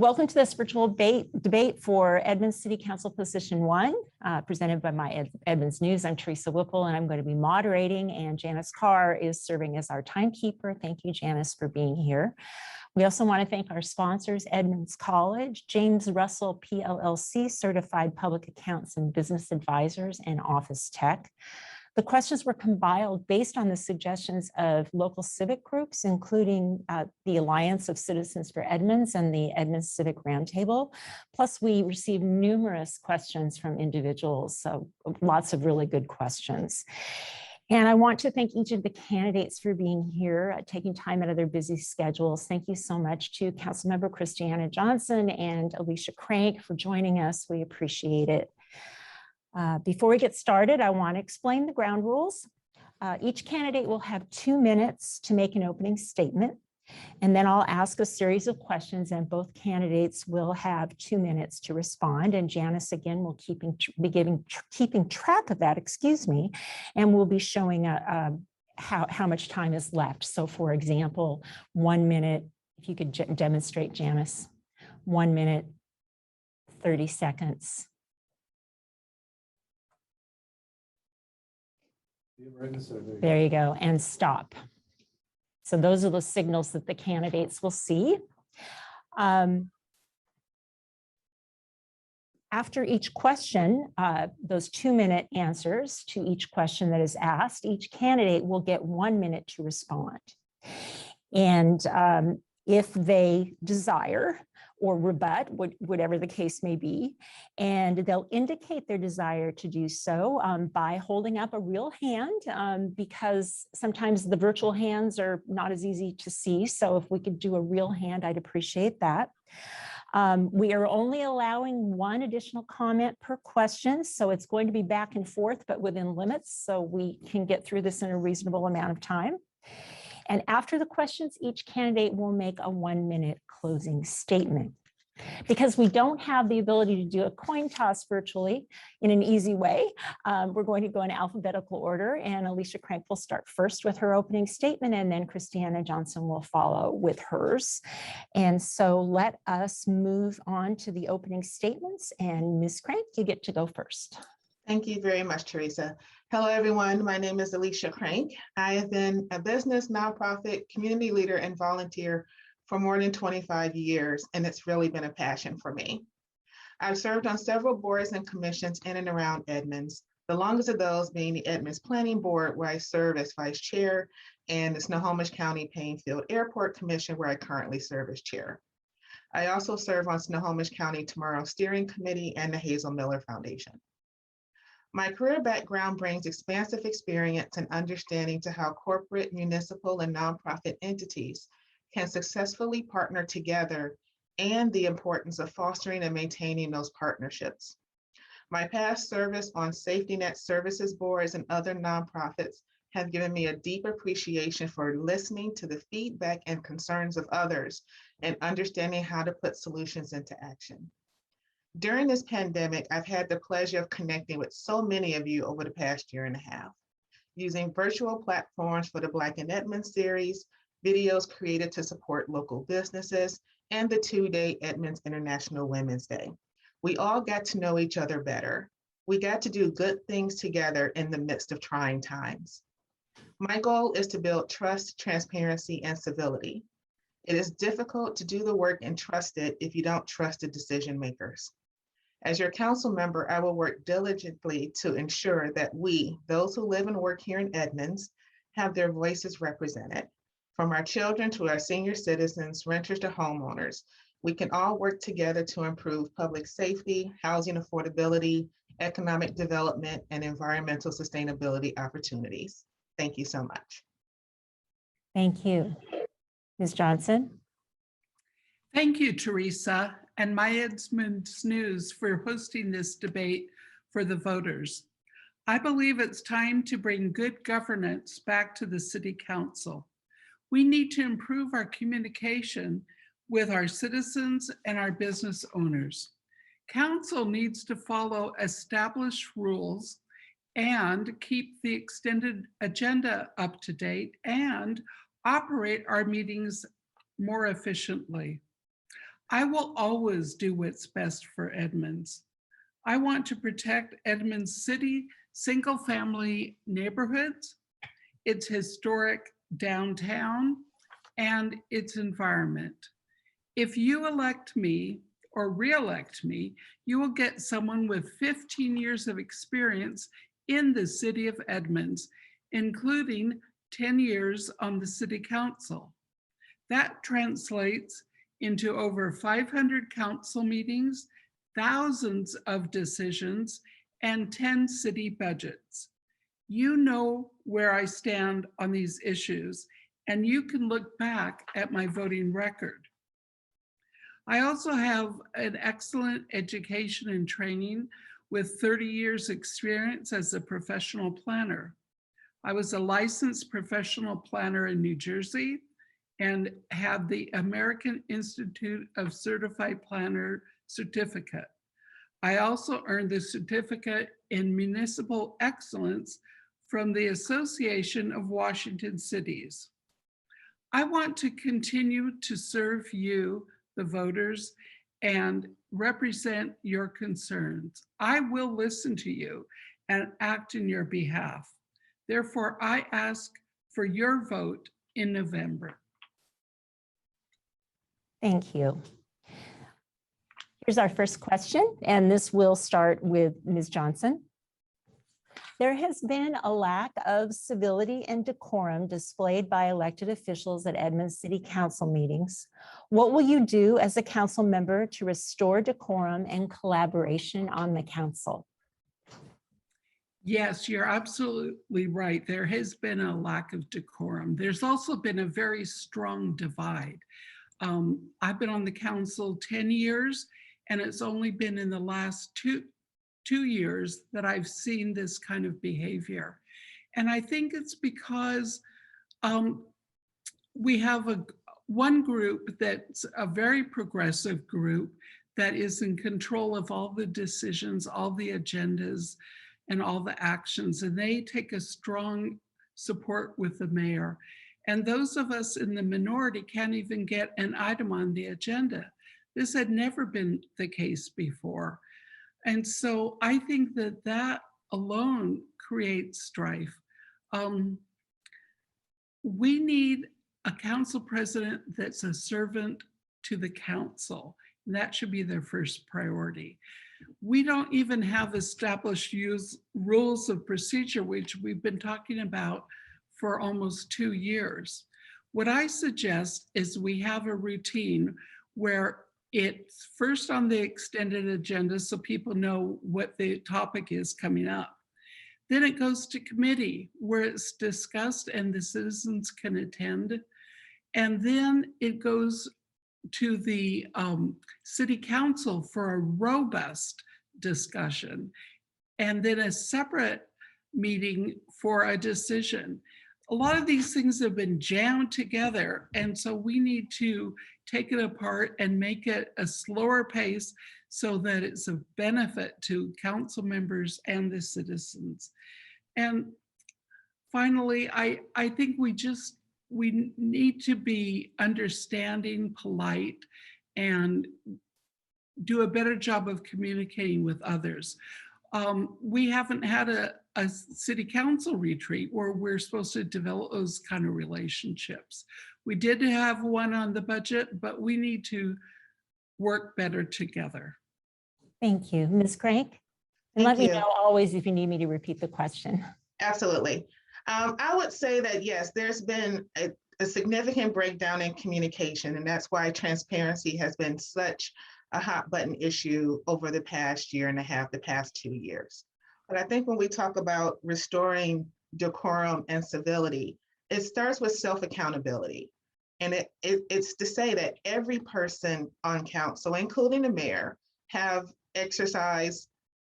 Welcome to this virtual debate for Edmonds City Council Position 1, presented by my Edmonds News. I'm Teresa Whipple, and I'm going to be moderating, and Janice Carr is serving as our timekeeper. Thank you, Janice, for being here. We also want to thank our sponsors, Edmonds College, James Russell PLLC, Certified Public Accounts and Business Advisors, and Office Tech. The questions were compiled based on the suggestions of local civic groups, including the Alliance of Citizens for Edmonds and the Edmonds Civic Roundtable. Plus, we received numerous questions from individuals, so lots of really good questions. And I want to thank each of the candidates for being here, taking time out of their busy schedules. Thank you so much to Councilmember Christiana Johnson and Alicia Crank for joining us. We appreciate it. Before we get started, I want to explain the ground rules. Each candidate will have 2 minutes to make an opening statement, and then I'll ask a series of questions, and both candidates will have 2 minutes to respond. And Janice, again, will keeping track of that, and we'll be showing how much time is left. So, for example, 1 minute, if you could demonstrate, Janice, 1 minute, 30 seconds. There you go, and stop. So those are the signals that the candidates will see. After each question, those 2-minute answers to each question that is asked, each candidate will get 1 minute to respond. And if they desire or rebut, whatever the case may be, and they'll indicate their desire to do so by holding up a real hand, because sometimes the virtual hands are not as easy to see. So if we could do a real hand, I'd appreciate that. We are only allowing 1 additional comment per question, so it's going to be back and forth, but within limits, so we can get through this in a reasonable amount of time. And after the questions, each candidate will make a 1-minute closing statement. Because we don't have the ability to do a coin toss virtually in an easy way, we're going to go in alphabetical order, and Alicia Crank will start first with her opening statement, and then Christiana Johnson will follow with hers. And so let us move on to the opening statements, and Ms. Crank, you get to go first. Thank you very much, Teresa. Hello, everyone. My name is Alicia Crank. I have been a business, nonprofit, community leader, and volunteer for more than 25 years, and it's really been a passion for me. I've served on several boards and commissions in and around Edmonds, the longest of those being the Edmonds Planning Board, where I serve as vice chair, and the Snohomish County Plainfield Airport Commission, where I currently serve as chair. I also serve on Snohomish County Tomorrow Steering Committee and the Hazel Miller Foundation. My career background brings expansive experience and understanding to how corporate, municipal, and nonprofit entities can successfully partner together, and the importance of fostering and maintaining those partnerships. My past service on safety net services boards and other nonprofits have given me a deep appreciation for listening to the feedback and concerns of others and understanding how to put solutions into action. During this pandemic, I've had the pleasure of connecting with so many of you over the past year and a half, using virtual platforms for the Black in Edmonds series, videos created to support local businesses, and the 2-day Edmonds International Women's Day. We all got to know each other better. We got to do good things together in the midst of trying times. My goal is to build trust, transparency, and civility. It is difficult to do the work and trust it if you don't trust the decision makers. As your council member, I will work diligently to ensure that we, those who live and work here in Edmonds, have their voices represented. From our children to our senior citizens, renters to homeowners, we can all work together to improve public safety, housing affordability, economic development, and environmental sustainability opportunities. Thank you so much. Thank you. Ms. Johnson? Thank you, Teresa, and my Edmonds News for hosting this debate for the voters. I believe it's time to bring good governance back to the City Council. We need to improve our communication with our citizens and our business owners. Council needs to follow established rules and keep the extended agenda up to date and operate our meetings more efficiently. I will always do what's best for Edmonds. I want to protect Edmonds City single-family neighborhoods, its historic downtown, and its environment. If you elect me or re-elect me, you will get someone with 15 years of experience in the city of Edmonds, including 10 years on the city council. That translates into over 500 council meetings, thousands of decisions, and 10 city budgets. You know where I stand on these issues, and you can look back at my voting record. I also have an excellent education and training with 30 years experience as a professional planner. I was a licensed professional planner in New Jersey and had the American Institute of Certified Planner certificate. I also earned the certificate in municipal excellence from the Association of Washington Cities. I want to continue to serve you, the voters, and represent your concerns. I will listen to you and act in your behalf. Therefore, I ask for your vote in November. Thank you. Here's our first question, and this will start with Ms. Johnson. There has been a lack of civility and decorum displayed by elected officials at Edmonds City Council meetings. What will you do as a council member to restore decorum and collaboration on the council? Yes, you're absolutely right. There has been a lack of decorum. There's also been a very strong divide. I've been on the council 10 years, and it's only been in the last two years that I've seen this kind of behavior. And I think it's because we have one group that's a very progressive group that is in control of all the decisions, all the agendas, and all the actions, and they take a strong support with the mayor. And those of us in the minority can't even get an item on the agenda. This had never been the case before. And so I think that that alone creates strife. We need a council president that's a servant to the council. And that should be their first priority. We don't even have established rules of procedure, which we've been talking about for almost 2 years. What I suggest is we have a routine where it's first on the extended agenda so people know what the topic is coming up. Then it goes to committee where it's discussed and the citizens can attend. And then it goes to the city council for a robust discussion. And then a separate meeting for a decision. A lot of these things have been jammed together, and so we need to take it apart and make it a slower pace so that it's a benefit to council members and the citizens. And finally, I think we need to be understanding, polite, and do a better job of communicating with others. We haven't had a city council retreat where we're supposed to develop those kind of relationships. We did have one on the budget, but we need to work better together. Thank you. Ms. Crank? And let me know always if you need me to repeat the question. Absolutely. I would say that, yes, there's been a significant breakdown in communication, and that's why transparency has been such a hot button issue over the past year and a half, the past 2 years. But I think when we talk about restoring decorum and civility, it starts with self-accountability. And it's to say that every person on council, including the mayor, have exercised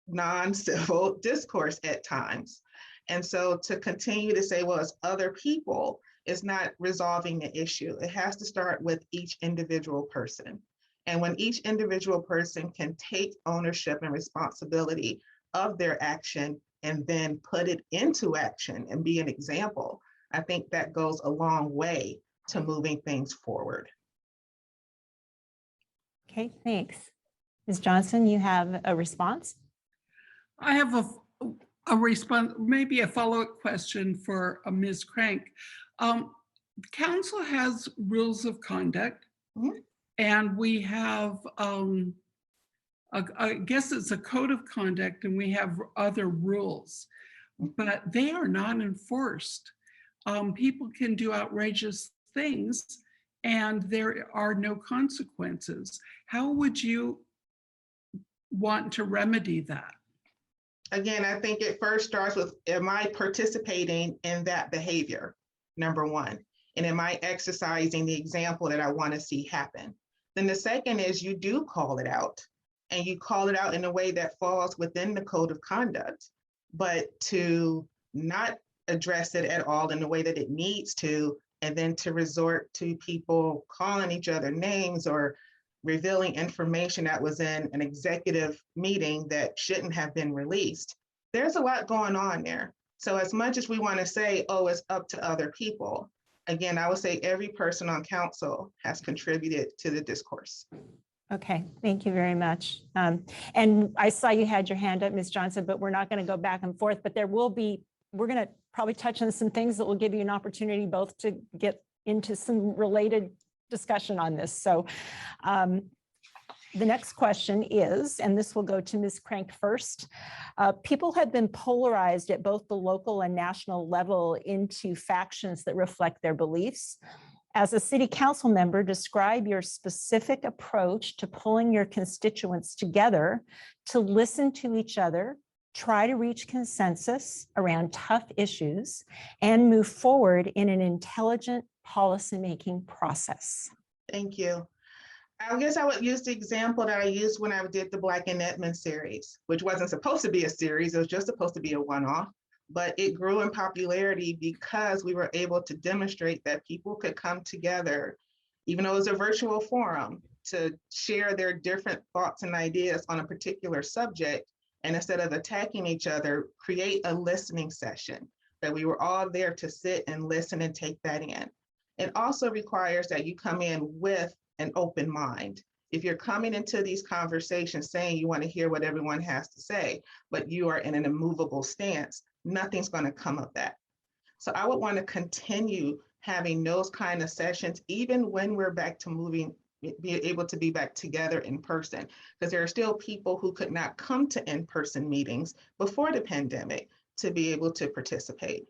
non-civil discourse at times. And so to continue to say, well, it's other people, is not resolving the issue. It has to start with each individual person. And when each individual person can take ownership and responsibility of their action and then put it into action and be an example, I think that goes a long way to moving things forward. Okay, thanks. Ms. Johnson, you have a response? I have a response, maybe a follow-up question for Ms. Crank. Council has rules of conduct, and we have, I guess it's a code of conduct, and we have other rules, but they are not enforced. People can do outrageous things, and there are no consequences. How would you want to remedy that? Again, I think it first starts with, am I participating in that behavior? Number one. And am I exercising the example that I want to see happen? Then the second is you do call it out, and you call it out in a way that falls within the code of conduct. But to not address it at all in the way that it needs to, and then to resort to people calling each other names or revealing information that was in an executive meeting that shouldn't have been released. There's a lot going on there. So as much as we want to say, oh, it's up to other people, again, I would say every person on council has contributed to the discourse. Okay, thank you very much. And I saw you had your hand up, Ms. Johnson, but we're not going to go back and forth, but there will be, we're going to probably touch on some things that will give you an opportunity both to get into some related discussion on this. So the next question is, and this will go to Ms. Crank first. People have been polarized at both the local and national level into factions that reflect their beliefs. As a city council member, describe your specific approach to pulling your constituents together to listen to each other, try to reach consensus around tough issues, and move forward in an intelligent policymaking process. Thank you. I guess I would use the example that I used when I did the Black in Edmonds series, which wasn't supposed to be a series, it was just supposed to be a one-off, but it grew in popularity because we were able to demonstrate that people could come together, even though it was a virtual forum, to share their different thoughts and ideas on a particular subject, and instead of attacking each other, create a listening session, that we were all there to sit and listen and take that in. It also requires that you come in with an open mind. If you're coming into these conversations saying you want to hear what everyone has to say, but you are in an immovable stance, nothing's going to come of that. So I would want to continue having those kind of sessions, even when we're back to be able to be back together in person, because there are still people who could not come to in-person meetings before the pandemic to be able to participate.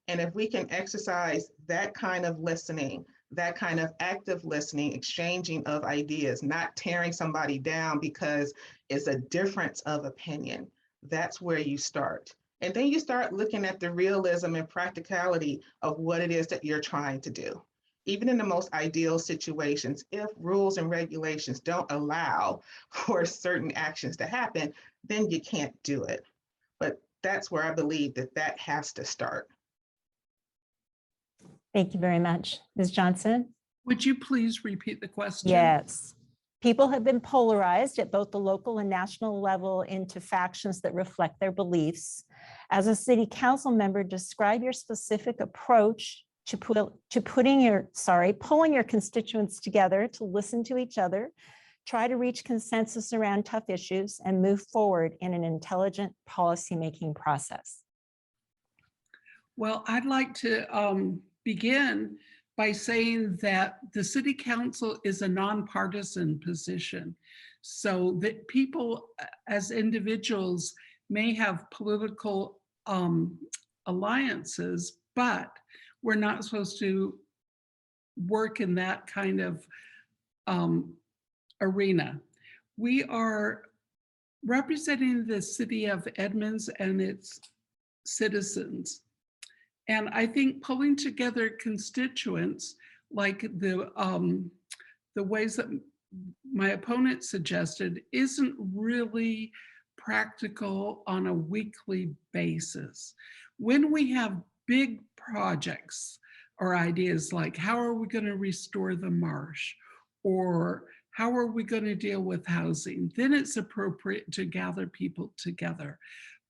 And if we can exercise that kind of listening, that kind of active listening, exchanging of ideas, not tearing somebody down because it's a difference of opinion, that's where you start. And then you start looking at the realism and practicality of what it is that you're trying to do. Even in the most ideal situations, if rules and regulations don't allow for certain actions to happen, then you can't do it. But that's where I believe that has to start. Thank you very much. Ms. Johnson? Would you please repeat the question? Yes. People have been polarized at both the local and national level into factions that reflect their beliefs. As a city council member, describe your specific approach to pulling your constituents together to listen to each other, try to reach consensus around tough issues, and move forward in an intelligent policymaking process. Well, I'd like to begin by saying that the city council is a nonpartisan position, so that people as individuals may have political alliances, but we're not supposed to work in that kind of arena. We are representing the city of Edmonds and its citizens. And I think pulling together constituents, like the ways that my opponent suggested, isn't really practical on a weekly basis. When we have big projects or ideas like, how are we going to restore the marsh? Or how are we going to deal with housing? Then it's appropriate to gather people together.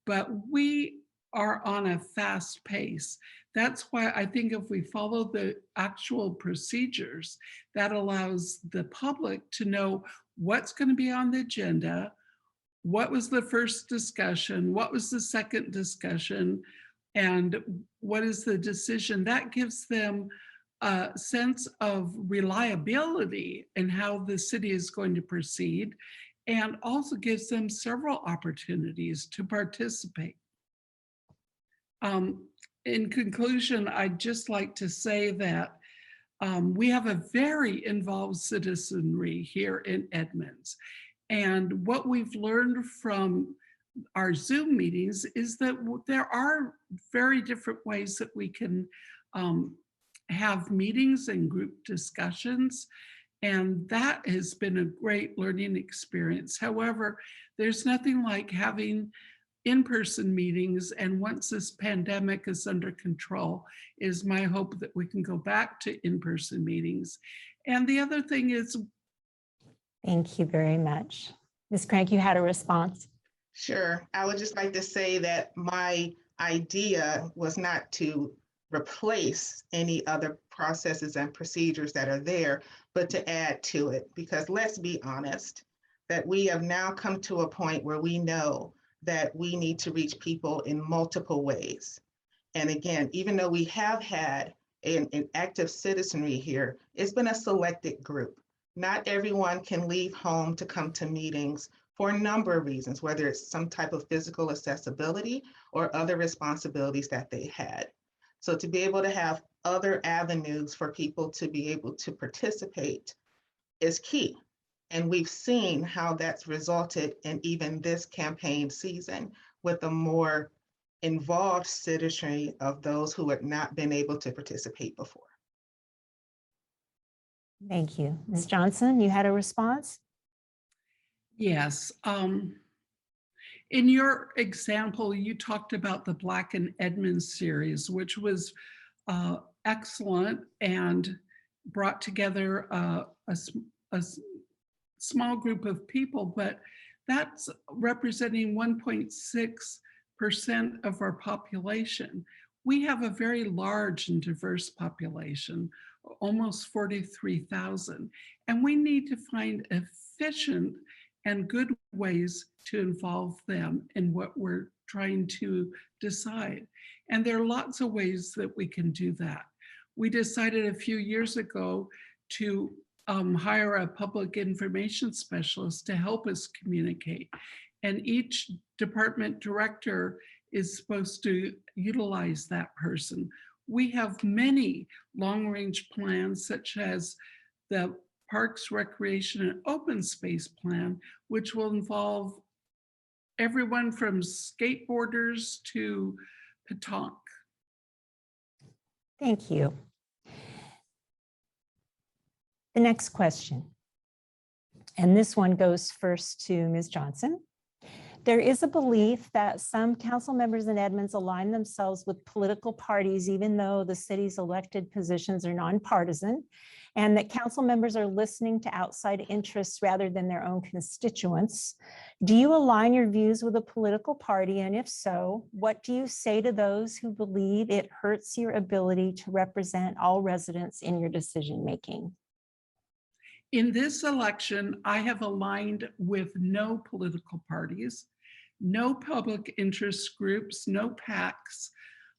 But we are on a fast pace. That's why I think if we follow the actual procedures, that allows the public to know what's going to be on the agenda, what was the first discussion, what was the second discussion, and what is the decision. That gives them a sense of reliability in how the city is going to proceed, and also gives them several opportunities to participate. In conclusion, I'd just like to say that we have a very involved citizenry here in Edmonds. And what we've learned from our Zoom meetings is that there are very different ways that we can have meetings and group discussions. And that has been a great learning experience. However, there's nothing like having in-person meetings, and once this pandemic is under control, it is my hope that we can go back to in-person meetings. And the other thing is. Thank you very much. Ms. Crank, you had a response? Sure. I would just like to say that my idea was not to replace any other processes and procedures that are there, but to add to it. Because let's be honest, that we have now come to a point where we know that we need to reach people in multiple ways. And again, even though we have had an active citizenry here, it's been a selected group. Not everyone can leave home to come to meetings for a number of reasons, whether it's some type of physical accessibility or other responsibilities that they had. So to be able to have other avenues for people to be able to participate is key. And we've seen how that's resulted in even this campaign season with a more involved citizenry of those who had not been able to participate before. Thank you. Ms. Johnson, you had a response? Yes. In your example, you talked about the Black in Edmonds series, which was excellent and brought together a small group of people, but that's representing 1.6% of our population. We have a very large and diverse population, almost 43,000, and we need to find efficient and good ways to involve them in what we're trying to decide. And there are lots of ways that we can do that. We decided a few years ago to hire a public information specialist to help us communicate. And each department director is supposed to utilize that person. We have many long-range plans, such as the Parks, Recreation, and Open Space Plan, which will involve everyone from skateboarders to petanque. Thank you. The next question, and this one goes first to Ms. Johnson. There is a belief that some council members in Edmonds align themselves with political parties, even though the city's elected positions are nonpartisan, and that council members are listening to outside interests rather than their own constituents. Do you align your views with a political party? And if so, what do you say to those who believe it hurts your ability to represent all residents in your decision-making? In this election, I have aligned with no political parties, no public interest groups, no PACs.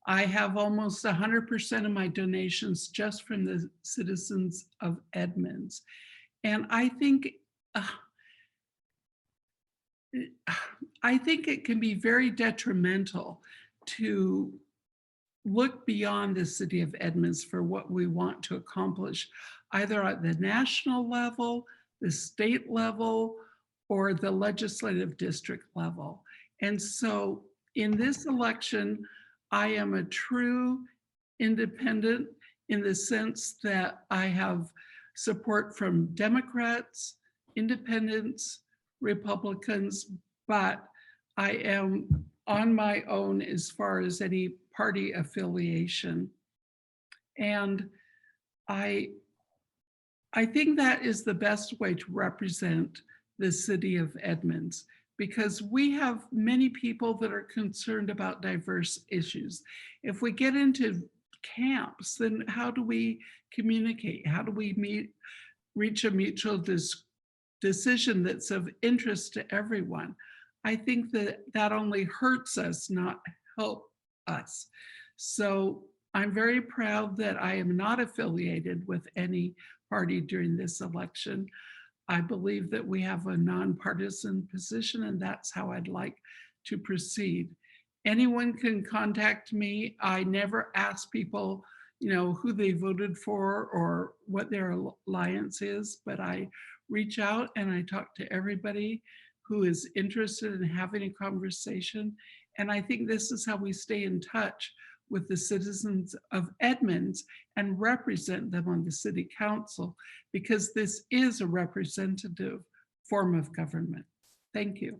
I have almost 100% of my donations just from the citizens of Edmonds. And I think it can be very detrimental to look beyond the city of Edmonds for what we want to accomplish, either at the national level, the state level, or the legislative district level. And so in this election, I am a true independent in the sense that I have support from Democrats, independents, Republicans, but I am on my own as far as any party affiliation. And I think that is the best way to represent the city of Edmonds, because we have many people that are concerned about diverse issues. If we get into camps, then how do we communicate? How do we reach a mutual decision that's of interest to everyone? I think that only hurts us, not help us. So I'm very proud that I am not affiliated with any party during this election. I believe that we have a nonpartisan position, and that's how I'd like to proceed. Anyone can contact me. I never ask people, who they voted for or what their alliance is, but I reach out and I talk to everybody who is interested in having a conversation. And I think this is how we stay in touch with the citizens of Edmonds and represent them on the city council, because this is a representative form of government. Thank you.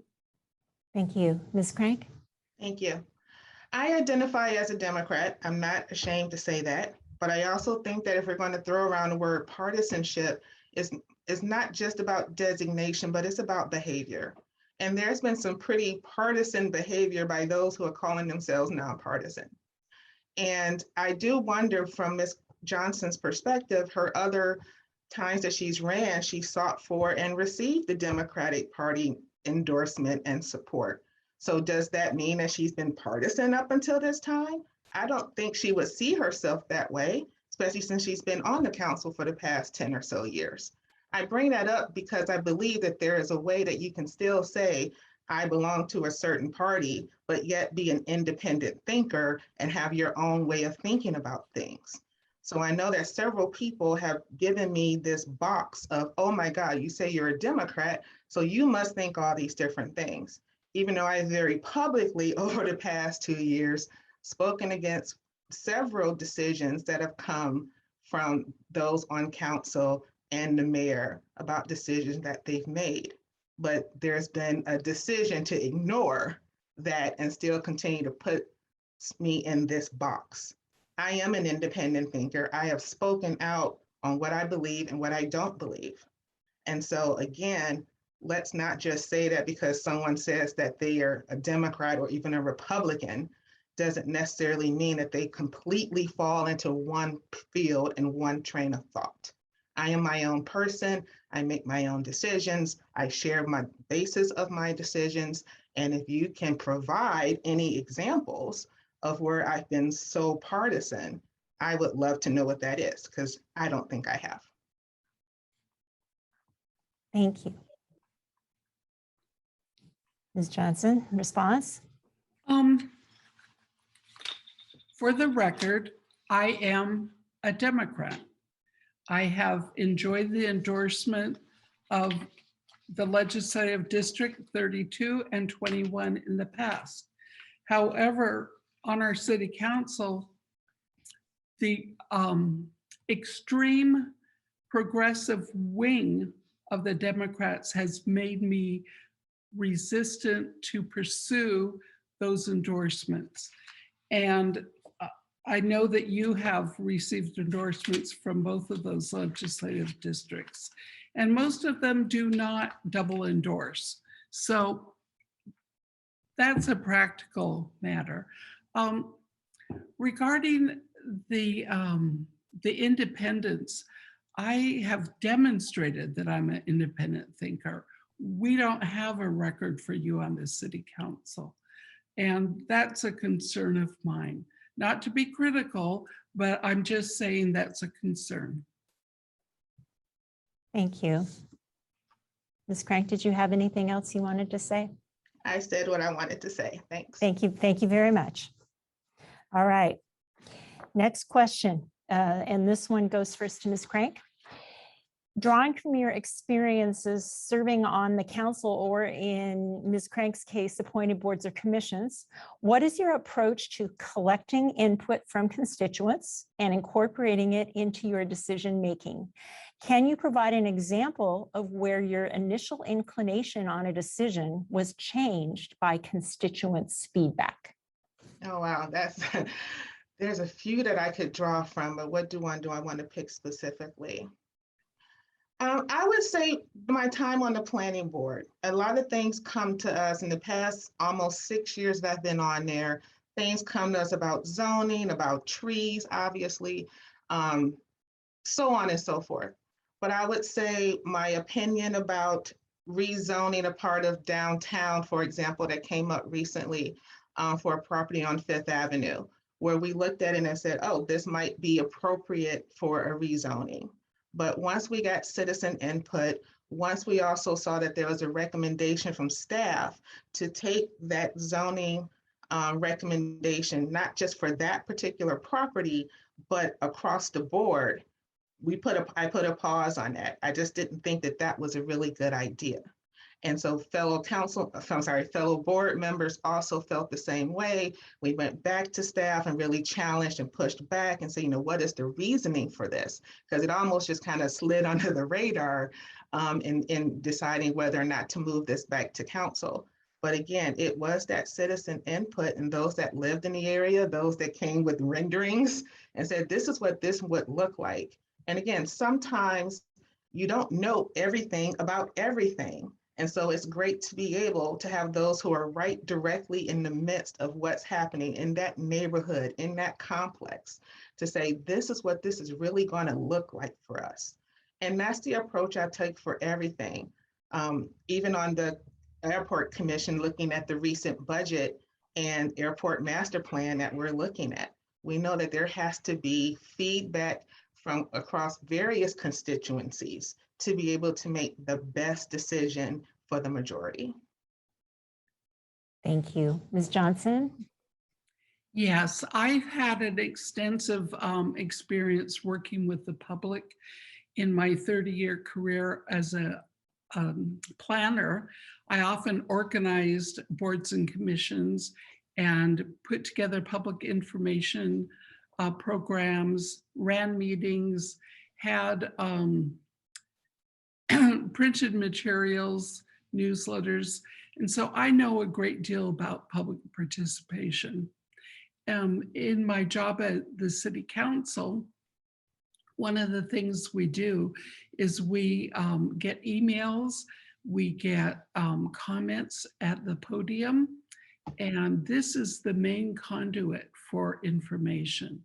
Thank you. Ms. Crank? Thank you. I identify as a Democrat. I'm not ashamed to say that, but I also think that if we're going to throw around the word partisanship, it's not just about designation, but it's about behavior. And there's been some pretty partisan behavior by those who are calling themselves nonpartisan. And I do wonder, from Ms. Johnson's perspective, her other times that she's ran, she sought for and received the Democratic Party endorsement and support. So does that mean that she's been partisan up until this time? I don't think she would see herself that way, especially since she's been on the council for the past 10 or so years. I bring that up because I believe that there is a way that you can still say, I belong to a certain party, but yet be an independent thinker and have your own way of thinking about things. So I know that several people have given me this box of, oh my God, you say you're a Democrat, so you must think all these different things. Even though I very publicly over the past 2 years spoken against several decisions that have come from those on council and the mayor about decisions that they've made. But there's been a decision to ignore that and still continue to put me in this box. I am an independent thinker. I have spoken out on what I believe and what I don't believe. And so again, let's not just say that because someone says that they are a Democrat or even a Republican doesn't necessarily mean that they completely fall into one field and one train of thought. I am my own person. I make my own decisions. I share my basis of my decisions. And if you can provide any examples of where I've been so partisan, I would love to know what that is, because I don't think I have. Thank you. Ms. Johnson, response? For the record, I am a Democrat. I have enjoyed the endorsement of the legislative district 32 and 21 in the past. However, on our city council, the extreme progressive wing of the Democrats has made me resistant to pursue those endorsements. And I know that you have received endorsements from both of those legislative districts, and most of them do not double endorse. So that's a practical matter. Regarding the independence, I have demonstrated that I'm an independent thinker. We don't have a record for you on the city council, and that's a concern of mine. Not to be critical, but I'm just saying that's a concern. Thank you. Ms. Crank, did you have anything else you wanted to say? I said what I wanted to say. Thanks. Thank you. Thank you very much. All right. Next question. And this one goes first to Ms. Crank. Drawing from your experiences serving on the council, or in Ms. Crank's case, appointed boards or commissions, what is your approach to collecting input from constituents and incorporating it into your decision-making? Can you provide an example of where your initial inclination on a decision was changed by constituents' feedback? Oh, wow. There's a few that I could draw from, but what do I want to pick specifically? I would say my time on the planning board. A lot of things come to us in the past almost 6 years that I've been on there. things come to us about zoning, about trees, obviously, so on and so forth. But I would say my opinion about rezoning a part of downtown, for example, that came up recently for a property on Fifth Avenue, where we looked at it and said, oh, this might be appropriate for a rezoning. But once we got citizen input, once we also saw that there was a recommendation from staff to take that zoning recommendation, not just for that particular property, but across the board, I put a pause on that. I just didn't think that that was a really good idea. And so fellow board members also felt the same way. We went back to staff and really challenged and pushed back and said, what is the reasoning for this? Because it almost just kind of slid under the radar in deciding whether or not to move this back to council. But again, it was that citizen input and those that lived in the area, those that came with renderings and said, this is what this would look like. And again, sometimes you don't know everything about everything. And so it's great to be able to have those who are right directly in the midst of what's happening in that neighborhood, in that complex, to say, this is what this is really going to look like for us. And that's the approach I take for everything. Even on the Airport Commission, looking at the recent budget and airport master plan that we're looking at, we know that there has to be feedback from across various constituencies to be able to make the best decision for the majority. Thank you. Ms. Johnson? Yes, I've had an extensive experience working with the public in my 30-year career as a planner. I often organized boards and commissions and put together public information programs, ran meetings, had printed materials, newsletters. And so I know a great deal about public participation. In my job at the City Council, one of the things we do is we get emails, we get comments at the podium, and this is the main conduit for information.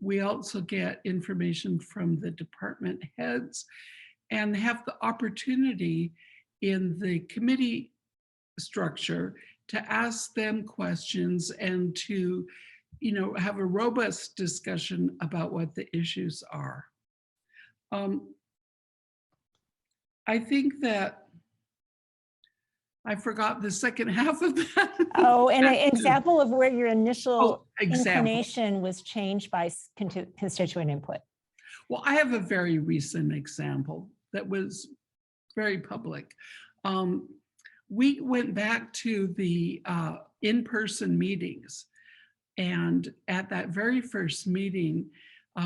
We also get information from the department heads and have the opportunity in the committee structure to ask them questions and to, have a robust discussion about what the issues are. I think that I forgot the second half of that. Oh, and an example of where your initial example. inclination was changed by constituent input. Well, I have a very recent example that was very public. We went back to the in-person meetings, and at that very first meeting,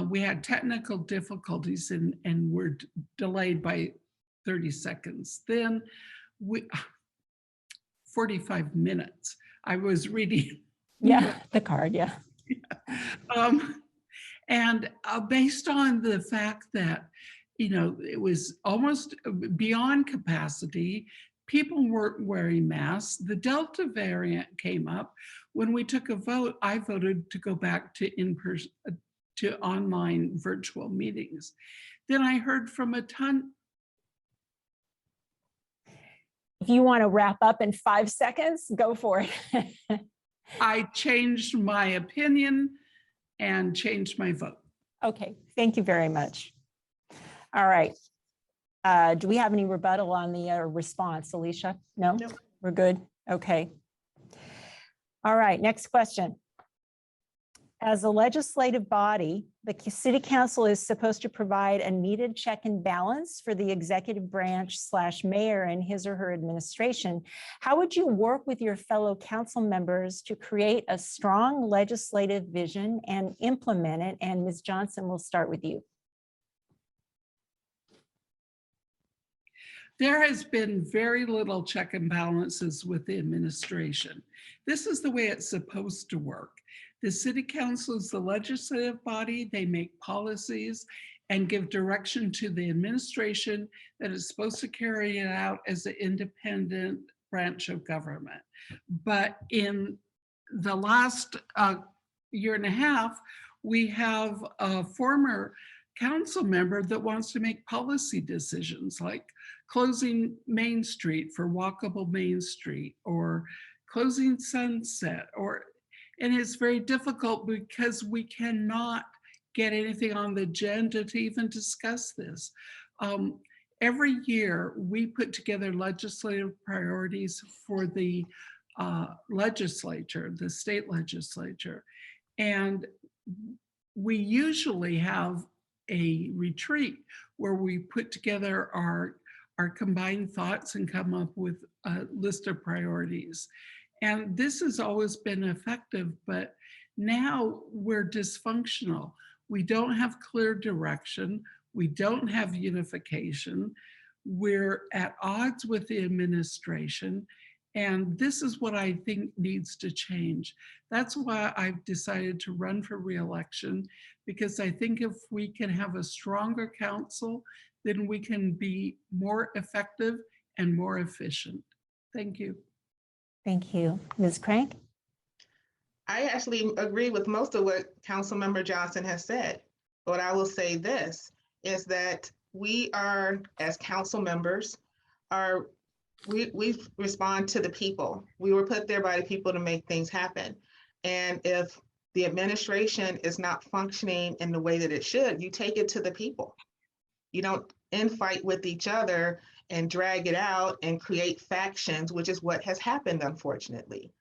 we had technical difficulties and were delayed by 30 seconds. Then 45 minutes. I was reading. Yeah, the card, yeah. And based on the fact that, it was almost beyond capacity, people weren't wearing masks, the Delta variant came up. When we took a vote, I voted to go back to in-person, to online virtual meetings. Then I heard from a ton. If you want to wrap up in 5 seconds, go for it. I changed my opinion and changed my vote. Okay, thank you very much. All right. Do we have any rebuttal on the response, Alicia? No? No. We're good? Okay. All right, next question. As a legislative body, the City Council is supposed to provide a needed check and balance for the executive branch / mayor and his or her administration. How would you work with your fellow council members to create a strong legislative vision and implement it? And Ms. Johnson, we'll start with you. There has been very little check and balances with the administration. This is the way it's supposed to work. The City Council is the legislative body. They make policies and give direction to the administration that is supposed to carry it out as an independent branch of government. But in the last year and a half, we have a former council member that wants to make policy decisions like closing Main Street for walkable Main Street or closing Sunset, and it's very difficult because we cannot get anything on the agenda to even discuss this. Every year we put together legislative priorities for the legislature, the state legislature, and we usually have a retreat where we put together our combined thoughts and come up with a list of priorities. And this has always been effective, but now we're dysfunctional. We don't have clear direction. We don't have unification. We're at odds with the administration. And this is what I think needs to change. That's why I've decided to run for re-election, because I think if we can have a stronger council, then we can be more effective and more efficient. Thank you. Thank you. Ms. Crank? I actually agree with most of what Councilmember Johnson has said. But I will say this, is that we are, as council members, we respond to the people. We were put there by the people to make things happen. And if the administration is not functioning in the way that it should, you take it to the people. You don't infight with each other and drag it out and create factions, which is what has happened, unfortunately.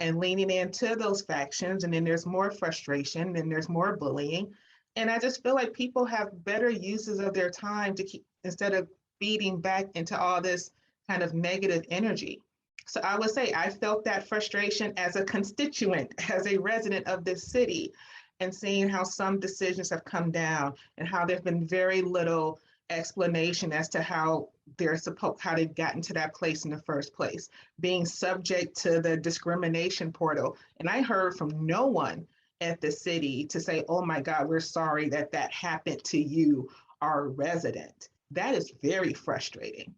And leaning into those factions, and then there's more frustration, and there's more bullying. And I just feel like people have better uses of their time to keep, instead of feeding back into all this kind of negative energy. So I would say I felt that frustration as a constituent, as a resident of this city, and seeing how some decisions have come down and how there's been very little explanation as to how they've gotten to that place in the first place, being subject to the discrimination portal. And I heard from no one at the city to say, oh my God, we're sorry that that happened to you, our resident. That is very frustrating.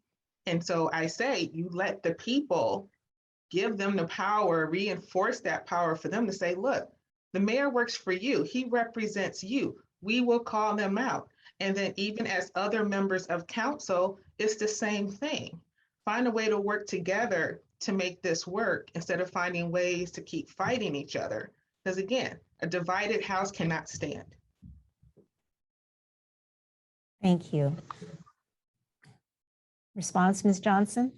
And so I say, you let the people, give them the power, reinforce that power for them to say, look, the mayor works for you. He represents you. We will call them out. And then even as other members of council, it's the same thing. Find a way to work together to make this work instead of finding ways to keep fighting each other. Because again, a divided house cannot stand. Thank you. Response, Ms. Johnson?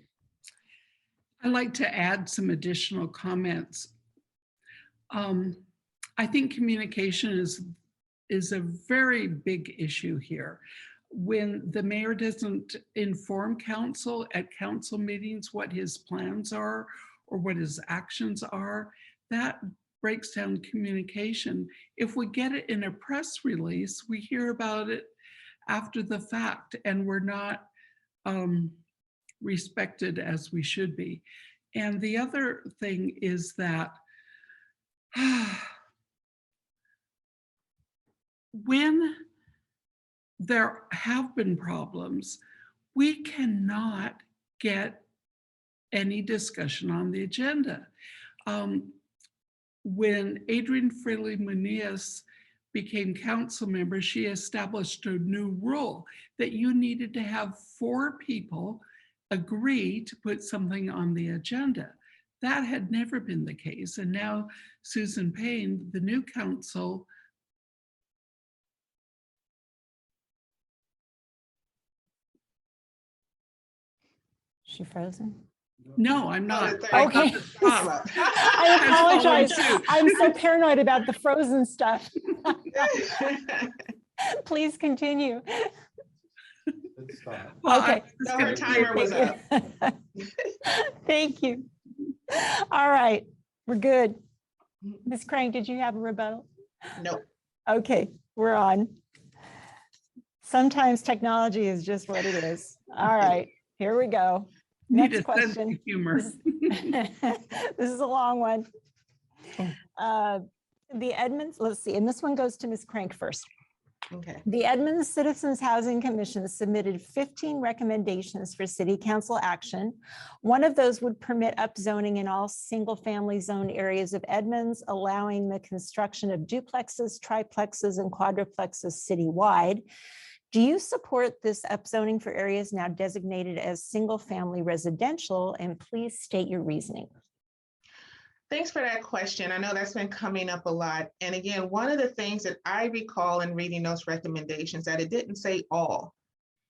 I'd like to add some additional comments. I think communication is a very big issue here. When the mayor doesn't inform council at council meetings what his plans are or what his actions are, that breaks down communication. If we get it in a press release, we hear about it after the fact, and we're not respected as we should be. And the other thing is that when there have been problems, we cannot get any discussion on the agenda. When Adrienne Freely Muniz became council member, she established a new rule that you needed to have 4 people agree to put something on the agenda. That had never been the case. And now Susan Payne, the new council, She frozen? no, I'm not. Okay. I apologize. I'm so paranoid about the frozen stuff. Please continue. Well, Okay. No, her timer was up. Thank you. All right, we're good. Ms. Crank, did you have a rebuttal? No. Okay, we're on. Sometimes technology is just what it is. All right, here we go. Need Next a sense of question. humor. This is a long one. The Edmonds, let's see, and this one goes to Ms. Crank first. Okay. The Edmonds Citizens Housing Commission submitted 15 recommendations for city council action. One of those would permit upzoning in all single-family zone areas of Edmonds, allowing the construction of duplexes, triplexes, and quadruplexes citywide. Do you support this upzoning for areas now designated as single-family residential? And please state your reasoning. Thanks for that question. I know that's been coming up a lot. And again, one of the things that I recall in reading those recommendations that it didn't say all.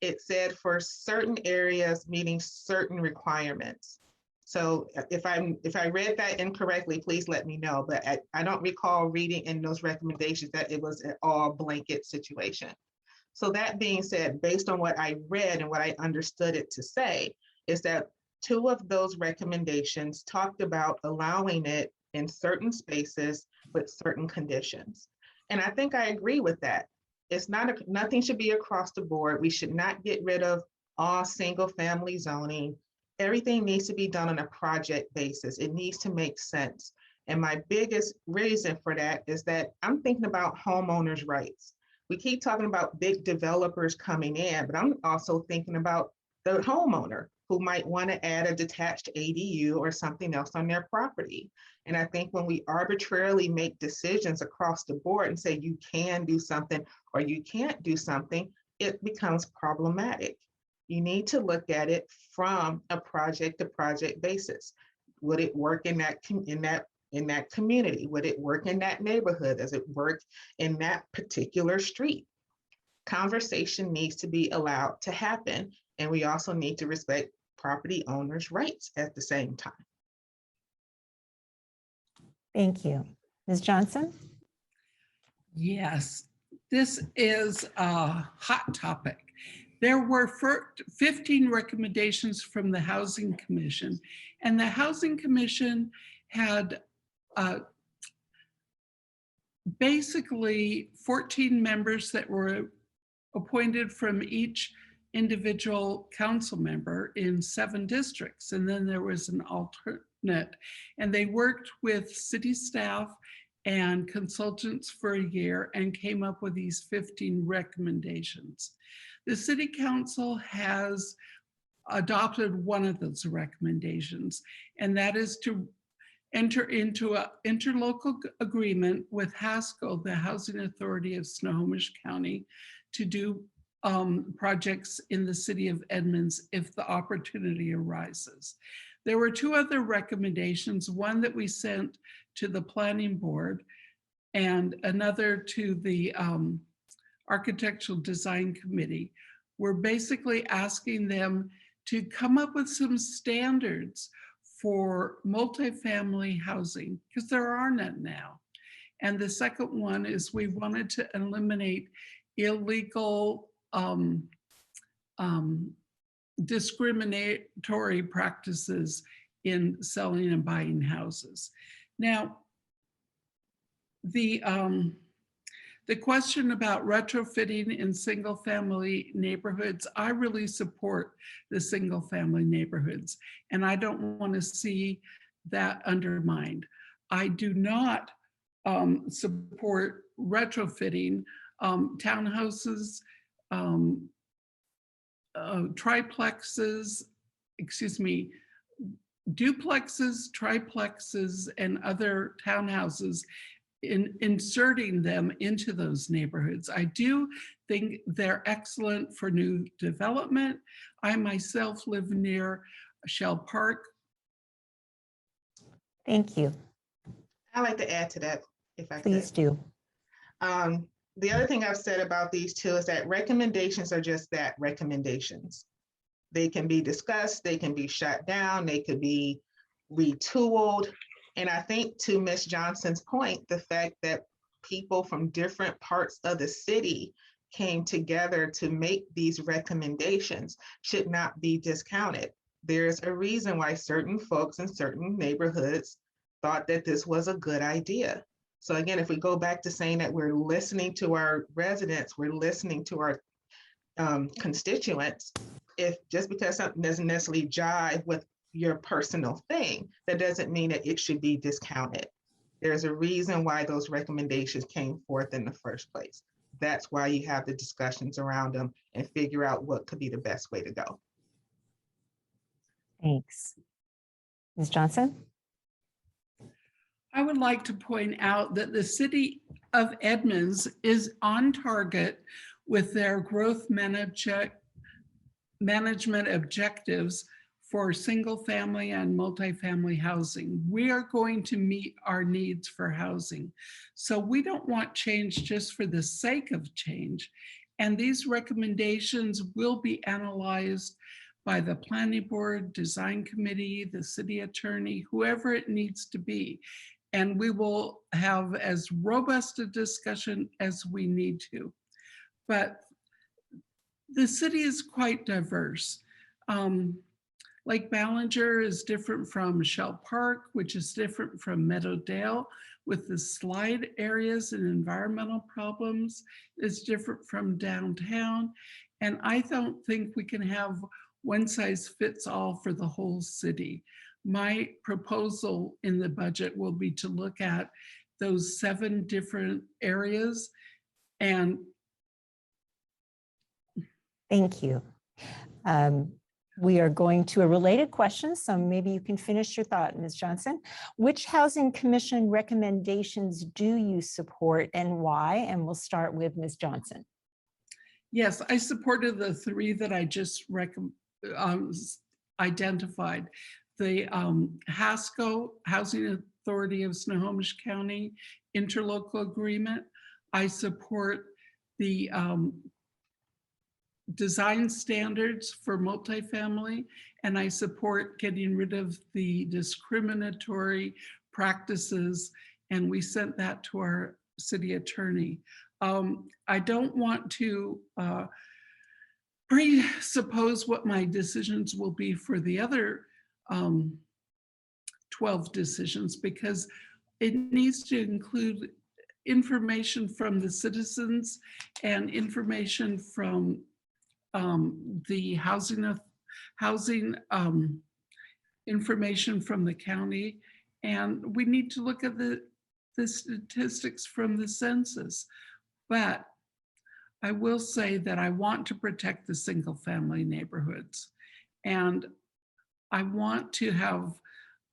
It said for certain areas meeting certain requirements. So if I read that incorrectly, please let me know. But I don't recall reading in those recommendations that it was an all blanket situation. So that being said, based on what I read and what I understood it to say, is that 2 of those recommendations talked about allowing it in certain spaces with certain conditions. And I think I agree with that. It's nothing should be across the board. We should not get rid of all single family zoning. Everything needs to be done on a project basis. It needs to make sense. And my biggest reason for that is that I'm thinking about homeowners' rights. We keep talking about big developers coming in, but I'm also thinking about the homeowner who might want to add a detached ADU or something else on their property. And I think when we arbitrarily make decisions across the board and say you can do something or you can't do something, it becomes problematic. You need to look at it from a project to project basis. Would it work in that community? Would it work in that neighborhood? Does it work in that particular street? Conversation needs to be allowed to happen. And we also need to respect property owners' rights at the same time. Thank you. Ms. Johnson? Yes, this is a hot topic. There were 15 recommendations from the Housing Commission, and the Housing Commission had basically 14 members that were appointed from each individual council member in 7 districts. And then there was an alternate, and they worked with city staff and consultants for a year and came up with these 15 recommendations. The city council has adopted one of those recommendations, and that is to enter into an interlocal agreement with Haskell, the Housing Authority of Snohomish County, to do projects in the city of Edmonds if the opportunity arises. There were 2 other recommendations, one that we sent to the planning board and another to the architectural design committee. We're basically asking them to come up with some standards for multifamily housing, because there are none now. And the second one is we wanted to eliminate illegal discriminatory practices in selling and buying houses. Now, the question about retrofitting in single family neighborhoods, I really support the single family neighborhoods, and I don't want to see that undermined. I do not support retrofitting townhouses, duplexes, triplexes, and other townhouses, inserting them into those neighborhoods. I do think they're excellent for new development. I myself live near Shell Park. Thank you. I'd like to add to that, if I could. Please do. The other thing I've said about these 2 is that recommendations are just that, recommendations. They can be discussed, they can be shut down, they could be retooled. And I think to Ms. Johnson's point, the fact that people from different parts of the city came together to make these recommendations should not be discounted. There's a reason why certain folks in certain neighborhoods thought that this was a good idea. So again, if we go back to saying that we're listening to our residents, we're listening to our constituents, if just because something doesn't necessarily jive with your personal thing, that doesn't mean that it should be discounted. There's a reason why those recommendations came forth in the first place. that's why you have the discussions around them and figure out what could be the best way to go. Thanks. Ms. Johnson? I would like to point out that the city of Edmonds is on target with their growth management objectives for single family and multifamily housing. We are going to meet our needs for housing. So we don't want change just for the sake of change. And these recommendations will be analyzed by the planning board, design committee, the city attorney, whoever it needs to be. And we will have as robust a discussion as we need to. But the city is quite diverse. Lake Ballinger is different from Shell Park, which is different from Meadowdale with the slide areas and environmental problems. It's different from downtown. And I don't think we can have one size fits all for the whole city. My proposal in the budget will be to look at those 7 different areas and Thank you. We are going to a related question, so maybe you can finish your thought, Ms. Johnson. Which Housing Commission recommendations do you support and why? And we'll start with Ms. Johnson. yes, I supported the 3 that I just identified. The HASCO, Housing Authority of Snohomish County interlocal agreement. I support the design standards for multifamily, and I support getting rid of the discriminatory practices, and we sent that to our city attorney. I don't want to presuppose what my decisions will be for the other 12 decisions, because it needs to include information from the citizens and information from the housing information from the county. And we need to look at the statistics from the census. But I will say that I want to protect the single family neighborhoods. And I want to have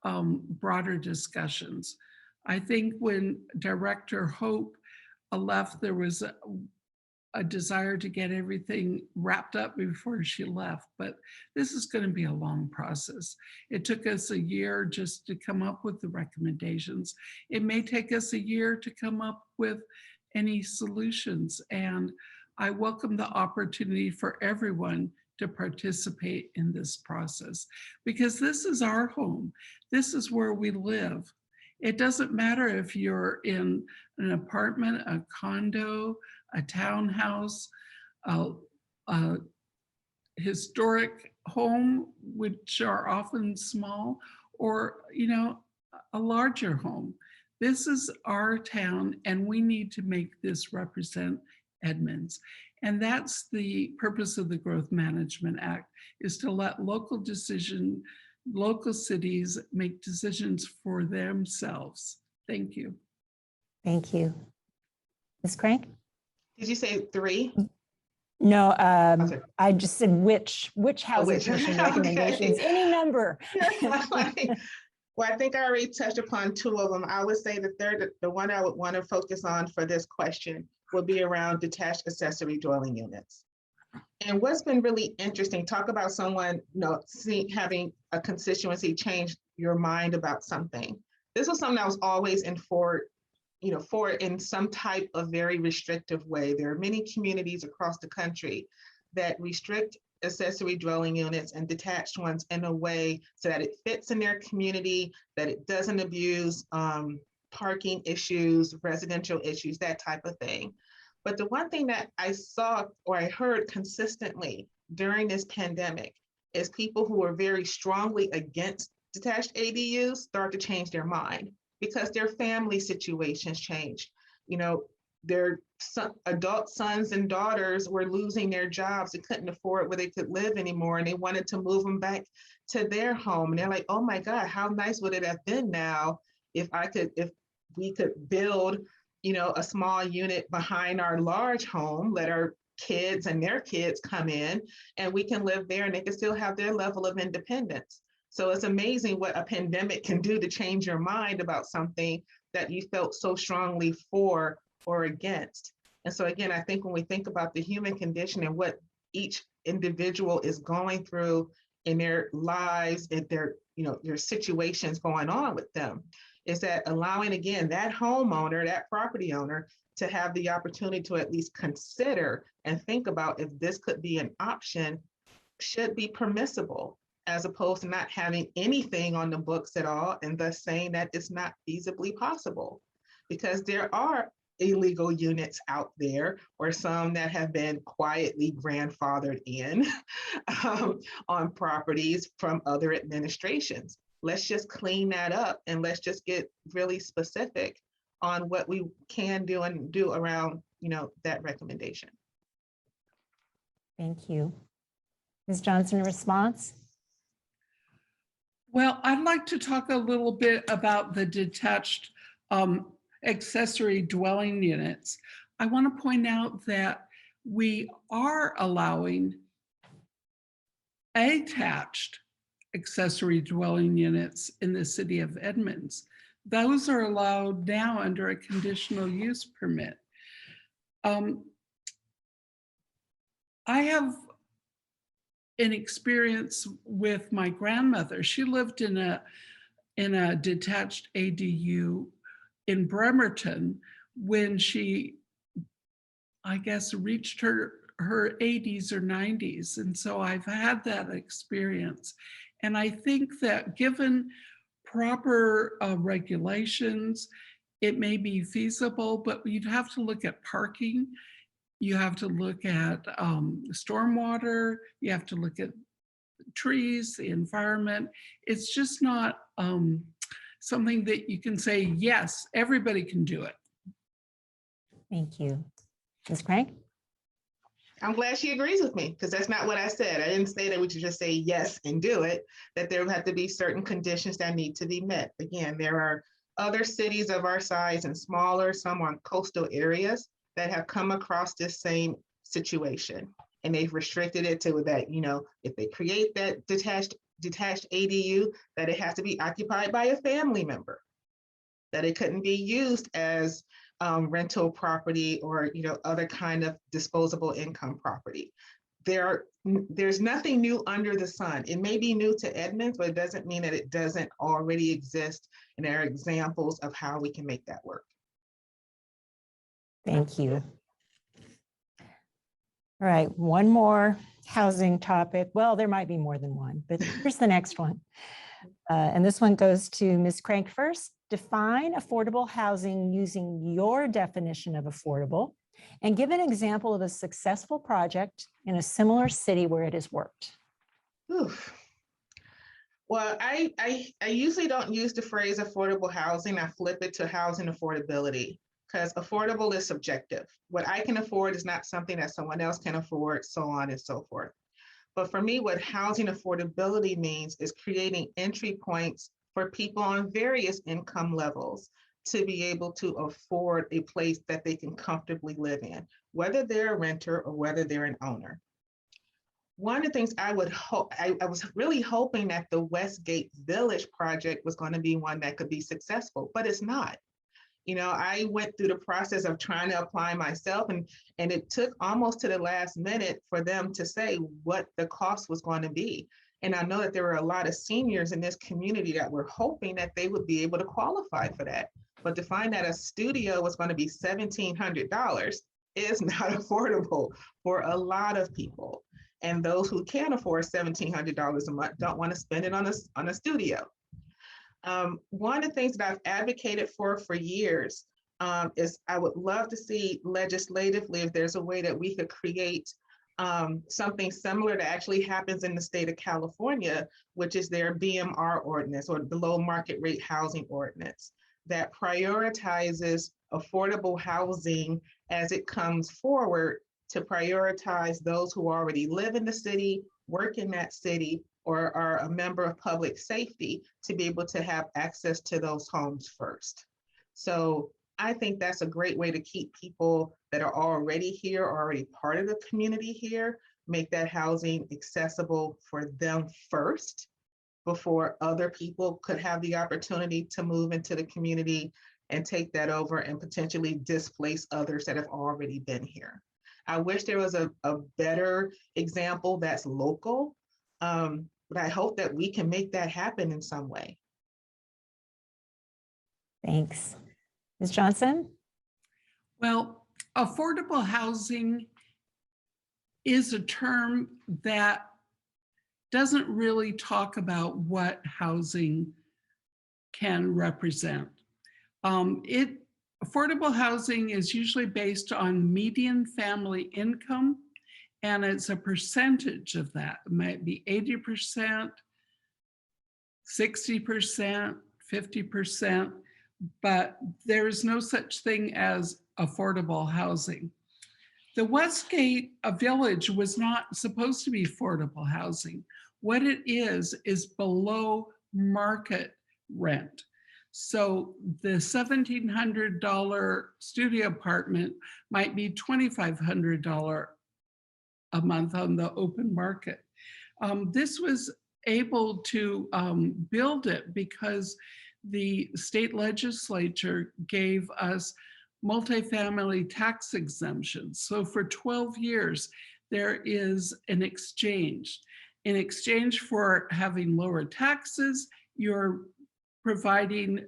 broader discussions. I think when Director Hope left, there was a desire to get everything wrapped up before she left, but this is going to be a long process. It took us a year just to come up with the recommendations. It may take us a year to come up with any solutions, and I welcome the opportunity for everyone to participate in this process, because this is our home. This is where we live. It doesn't matter if you're in an apartment, a condo, a townhouse, a historic home, which are often small, or a larger home. This is our town, and we need to make this represent Edmonds. And that's the purpose of the Growth Management Act, is to let local cities make decisions for themselves. Thank you. Thank you. Ms. Crank? Did you say 3? No, Okay. I just said which Housing Commission recommendations, Okay. any number. Well, I think I already touched upon 2 of them. I would say the third, the one I would want to focus on for this question would be around detached accessory dwelling units. And what's been really interesting, talk about someone having a constituency change your mind about something. This was something that was always for in some type of very restrictive way. There are many communities across the country that restrict accessory dwelling units and detached ones in a way so that it fits in their community, that it doesn't abuse parking issues, residential issues, that type of thing. But the one thing that I saw or I heard consistently during this pandemic is people who are very strongly against detached ADUs start to change their mind because their family situations change. Their adult sons and daughters were losing their jobs and couldn't afford where they could live anymore, and they wanted to move them back to their home. And they're like, oh my God, how nice would it have been now if we could build a small unit behind our large home, let our kids and their kids come in, and we can live there and they can still have their level of independence. So it's amazing what a pandemic can do to change your mind about something that you felt so strongly for or against. And so again, I think when we think about the human condition and what each individual is going through in their lives, in their situations going on with them, is that allowing, again, that homeowner, that property owner, to have the opportunity to at least consider and think about if this could be an option should be permissible, as opposed to not having anything on the books at all, and thus saying that it's not feasibly possible. Because there are illegal units out there, or some that have been quietly grandfathered in on properties from other administrations. Let's just clean that up, and let's just get really specific on what we can do and do around, that recommendation. Thank you. Ms. Johnson, a response? Well, I'd like to talk a little bit about the detached accessory dwelling units. I want to point out that we are allowing attached accessory dwelling units in the city of Edmonds. Those are allowed now under a conditional use permit. I have an experience with my grandmother. She lived in a detached ADU in Bremerton when she, I guess, reached her 80s or 90s. And so I've had that experience. And I think that given proper regulations, it may be feasible, but you'd have to look at parking. You have to look at stormwater. You have to look at trees, the environment. It's just not something that you can say, yes, everybody can do it. Thank you. Ms. Crank? I'm glad she agrees with me, because that's not what I said. I didn't say that we should just say yes and do it, that there have to be certain conditions that need to be met. Again, there are other cities of our size and smaller, some on coastal areas, that have come across this same situation. And they've restricted it to that, if they create that detached ADU, that it has to be occupied by a family member, that it couldn't be used as rental property or other kind of disposable income property. There's nothing new under the sun. It may be new to Edmonds, but it doesn't mean that it doesn't already exist. And there are examples of how we can make that work. Thank you. All right, one more housing topic. Well, there might be more than one, but here's the next one. And this one goes to Ms. Crank first. Define affordable housing using your definition of affordable, and give an example of a successful project in a similar city where it has worked. Oof. Well, I usually don't use the phrase affordable housing. I flip it to housing affordability, because affordable is subjective. What I can afford is not something that someone else can afford, so on and so forth. But for me, what housing affordability means is creating entry points for people on various income levels to be able to afford a place that they can comfortably live in, whether they're a renter or whether they're an owner. One of the things I was really hoping that the Westgate Village project was going to be one that could be successful, but it's not. I went through the process of trying to apply myself, and it took almost to the last minute for them to say what the cost was going to be. And I know that there were a lot of seniors in this community that were hoping that they would be able to qualify for that. But to find that a studio was going to be $1,700 is not affordable for a lot of people. And those who can afford $1,700 a month don't want to spend it on a studio. One of the things that I've advocated for years is I would love to see legislatively if there's a way that we could create something similar that actually happens in the state of California, which is their BMR ordinance, or below market rate housing ordinance, that prioritizes affordable housing as it comes forward, to prioritize those who already live in the city, work in that city, or are a member of public safety, to be able to have access to those homes first. So I think that's a great way to keep people that are already here, already part of the community here, make that housing accessible for them first before other people could have the opportunity to move into the community and take that over and potentially displace others that have already been here. I wish there was a better example that's local, but I hope that we can make that happen in some way. Thanks. Ms. Johnson? Well, affordable housing is a term that doesn't really talk about what housing can represent. Affordable housing is usually based on median family income, and it's a percentage of that. It might be 80%, 60%, 50%, but there is no such thing as affordable housing. The Westgate Village was not supposed to be affordable housing. What it is below market rent. So the $1,700 studio apartment might be $2,500 a month on the open market. This was able to build it because the state legislature gave us multifamily tax exemptions. So for 12 years, there is an exchange. In exchange for having lower taxes, you're providing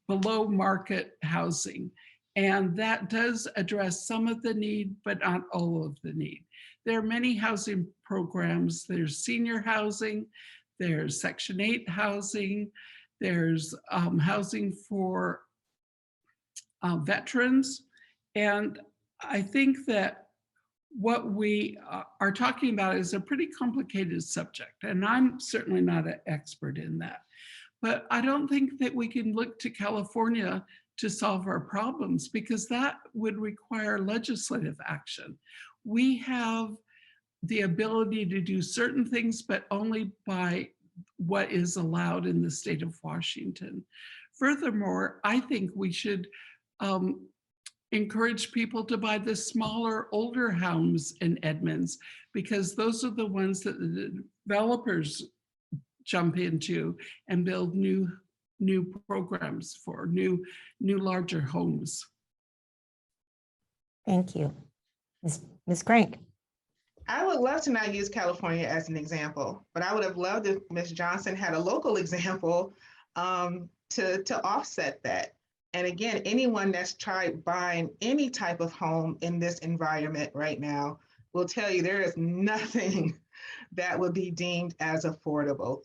below market housing. And that does address some of the need, but not all of the need. There are many housing programs. There's senior housing, there's Section 8 housing, there's housing for veterans. And I think that what we are talking about is a pretty complicated subject, and I'm certainly not an expert in that. But I don't think that we can look to California to solve our problems, because that would require legislative action. We have the ability to do certain things, but only by what is allowed in the state of Washington. Furthermore, I think we should encourage people to buy the smaller, older homes in Edmonds, because those are the ones that the developers jump into and build new programs for, new larger homes. Thank you. Ms. Crank? I would love to not use California as an example, but I would have loved if Ms. Johnson had a local example to offset that. And again, anyone that's tried buying any type of home in this environment right now will tell you there is nothing that would be deemed as affordable.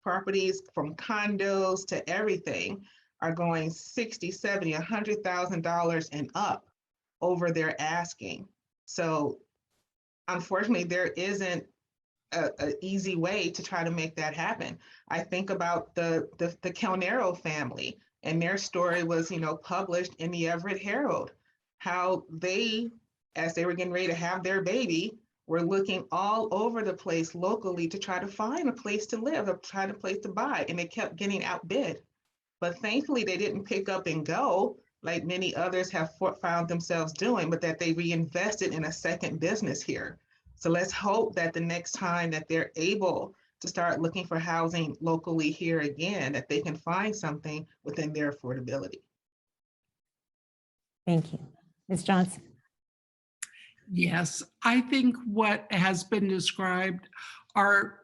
Properties from condos to everything are going $60,000, $70,000, $100,000 and up over their asking. So unfortunately, there isn't an easy way to try to make that happen. I think about the Calnero family, and their story was, published in the Everett Herald, how they, as they were getting ready to have their baby, were looking all over the place locally to try to find a place to live, or try a place to buy, and they kept getting outbid. But thankfully, they didn't pick up and go like many others have found themselves doing, but that they reinvested in a second business here. So let's hope that the next time that they're able to start looking for housing locally here again, that they can find something within their affordability. Thank you. Ms. Johnson? Yes, I think what has been described are,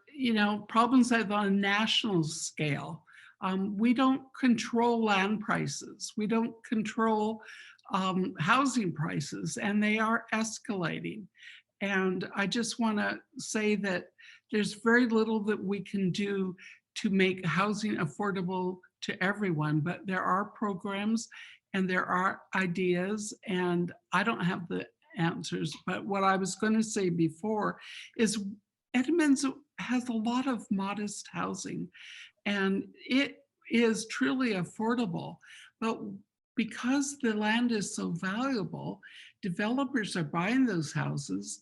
problems on a national scale. We don't control land prices. We don't control housing prices, and they are escalating. And I just want to say that there's very little that we can do to make housing affordable to everyone, but there are programs and there are ideas, and I don't have the answers. But what I was going to say before is Edmonds has a lot of modest housing, and it is truly affordable. But because the land is so valuable, developers are buying those houses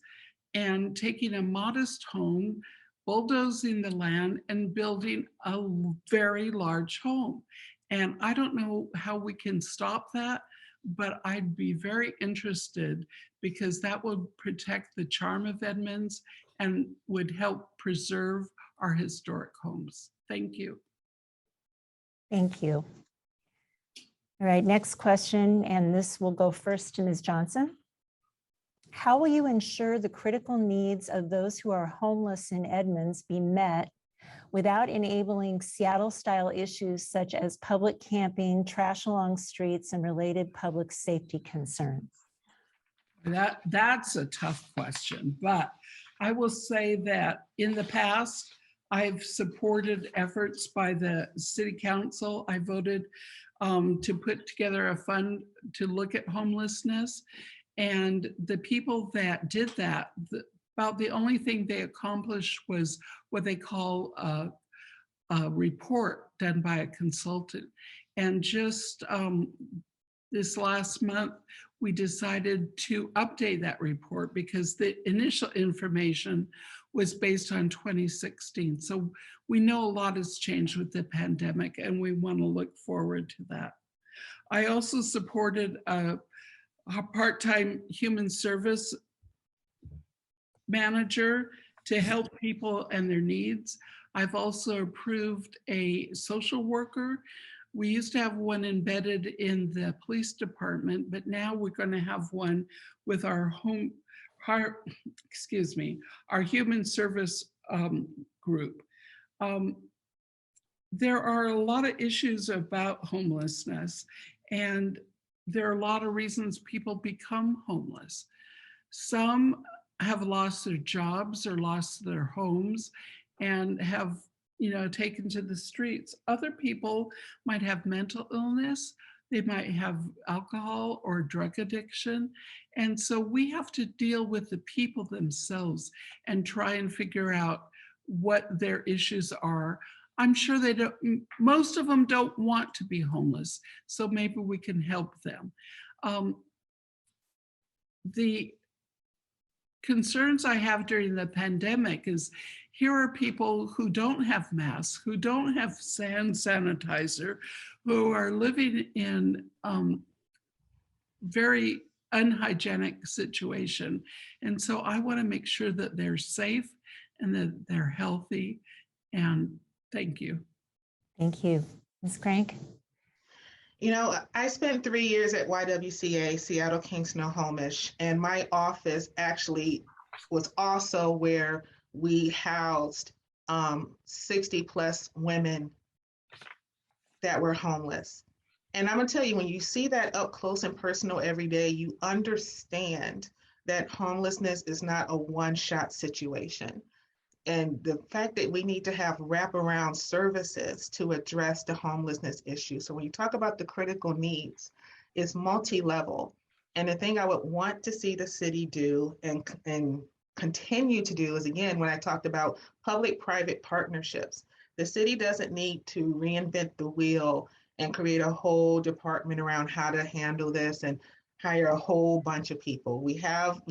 and taking a modest home, bulldozing the land, and building a very large home. And I don't know how we can stop that, but I'd be very interested because that would protect the charm of Edmonds and would help preserve our historic homes. Thank you. Thank you. All right, next question, and this will go first to Ms. Johnson. How will you ensure the critical needs of those who are homeless in Edmonds be met without enabling Seattle-style issues such as public camping, trash along streets, and related public safety concerns? That's a tough question, but I will say that in the past, I've supported efforts by the city council. I voted to put together a fund to look at homelessness. And the people that did that, about the only thing they accomplished was what they call a report done by a consultant. And just this last month, we decided to update that report because the initial information was based on 2016. So we know a lot has changed with the pandemic and we want to look forward to that. I also supported a part-time human service manager to help people and their needs. I've also approved a social worker. We used to have one embedded in the police department, but now we're going to have one with our human service group. There are a lot of issues about homelessness, and there are a lot of reasons people become homeless. Some have lost their jobs or lost their homes and have, taken to the streets. Other people might have mental illness. They might have alcohol or drug addiction. And so we have to deal with the people themselves and try and figure out what their issues are. I'm sure most of them don't want to be homeless, so maybe we can help them. The concerns I have during the pandemic is here are people who don't have masks, who don't have hand sanitizer, who are living in very unhygienic situation. And so I want to make sure that they're safe and that they're healthy. And thank you. Thank you. Ms. Crank? I spent 3 years at YWCA, Seattle King Snohomish, and my office actually was also where we housed 60 plus women that were homeless. And I'm gonna tell you, when you see that up close and personal every day, you understand that homelessness is not a one-shot situation. And the fact that we need to have wraparound services to address the homelessness issue. So when you talk about the critical needs, it's multi-level. And the thing I would want to see the city do and continue to do is, again, when I talked about public-private partnerships, the city doesn't need to reinvent the wheel and create a whole department around how to handle this and hire a whole bunch of people. We have,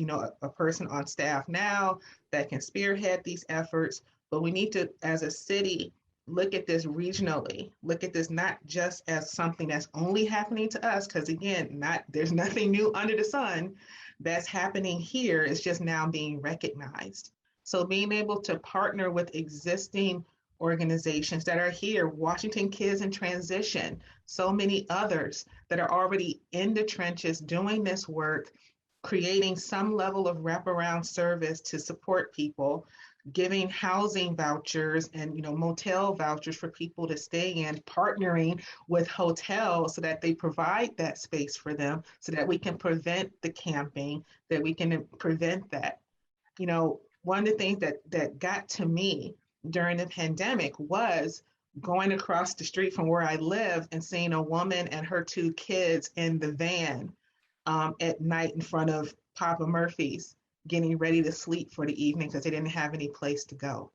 a person on staff now that can spearhead these efforts, but we need to, as a city, look at this regionally, look at this not just as something that's only happening to us, because again, there's nothing new under the sun that's happening here. It's just now being recognized. So being able to partner with existing organizations that are here, Washington Kids in Transition, so many others that are already in the trenches doing this work, creating some level of wraparound service to support people, giving housing vouchers and motel vouchers for people to stay in, partnering with hotels so that they provide that space for them so that we can prevent the camping, that we can prevent that. One of the things that got to me during the pandemic was going across the street from where I live and seeing a woman and her 2 kids in the van at night in front of Papa Murphy's, getting ready to sleep for the evening because they didn't have any place to go.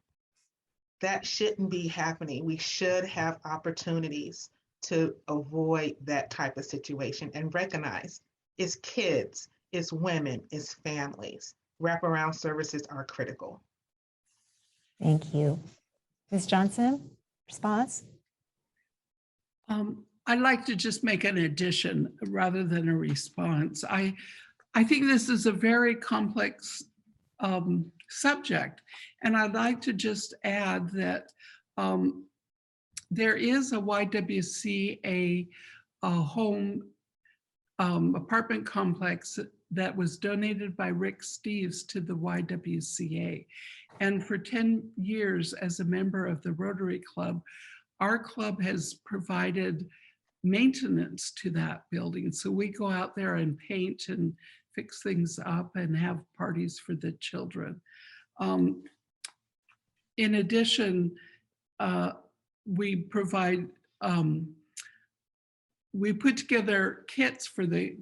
That shouldn't be happening. We should have opportunities to avoid that type of situation and recognize it's kids, it's women, it's families. Wraparound services are critical. Thank you. Ms. Johnson, response? I'd like to just make an addition rather than a response. I think this is a very complex subject, and I'd like to just add that there is a YWCA home apartment complex that was donated by Rick Steves to the YWCA. And for 10 years as a member of the Rotary Club, our club has provided maintenance to that building. So we go out there and paint and fix things up and have parties for the children. In addition, we provide, we put together kits for the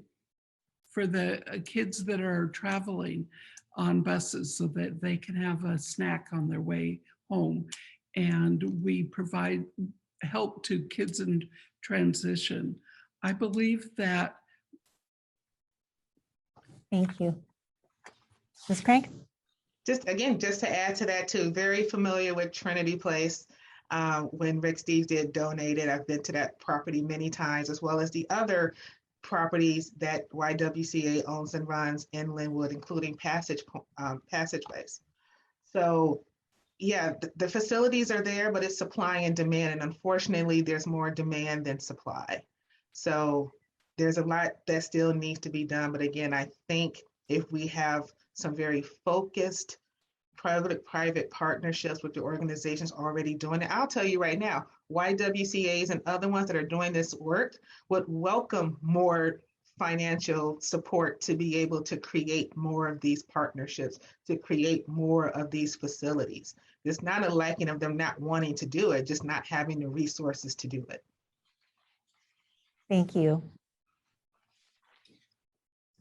kids that are traveling on buses so that they can have a snack on their way home. And we provide help to kids in transition. I believe that. Thank you. Ms. Crank? Just to add to that too, very familiar with Trinity Place. When Rick Steves did donate it, I've been to that property many times, as well as the other properties that YWCA owns and runs in Linwood, including passageways. So yeah, the facilities are there, but it's supply and demand. And unfortunately, there's more demand than supply. So there's a lot that still needs to be done. But again, I think if we have some very focused private partnerships with the organizations already doing it, I'll tell you right now, YWCAs and other ones that are doing this work would welcome more financial support to be able to create more of these partnerships, to create more of these facilities. It's not a liking of them not wanting to do it, just not having the resources to do it. Thank you.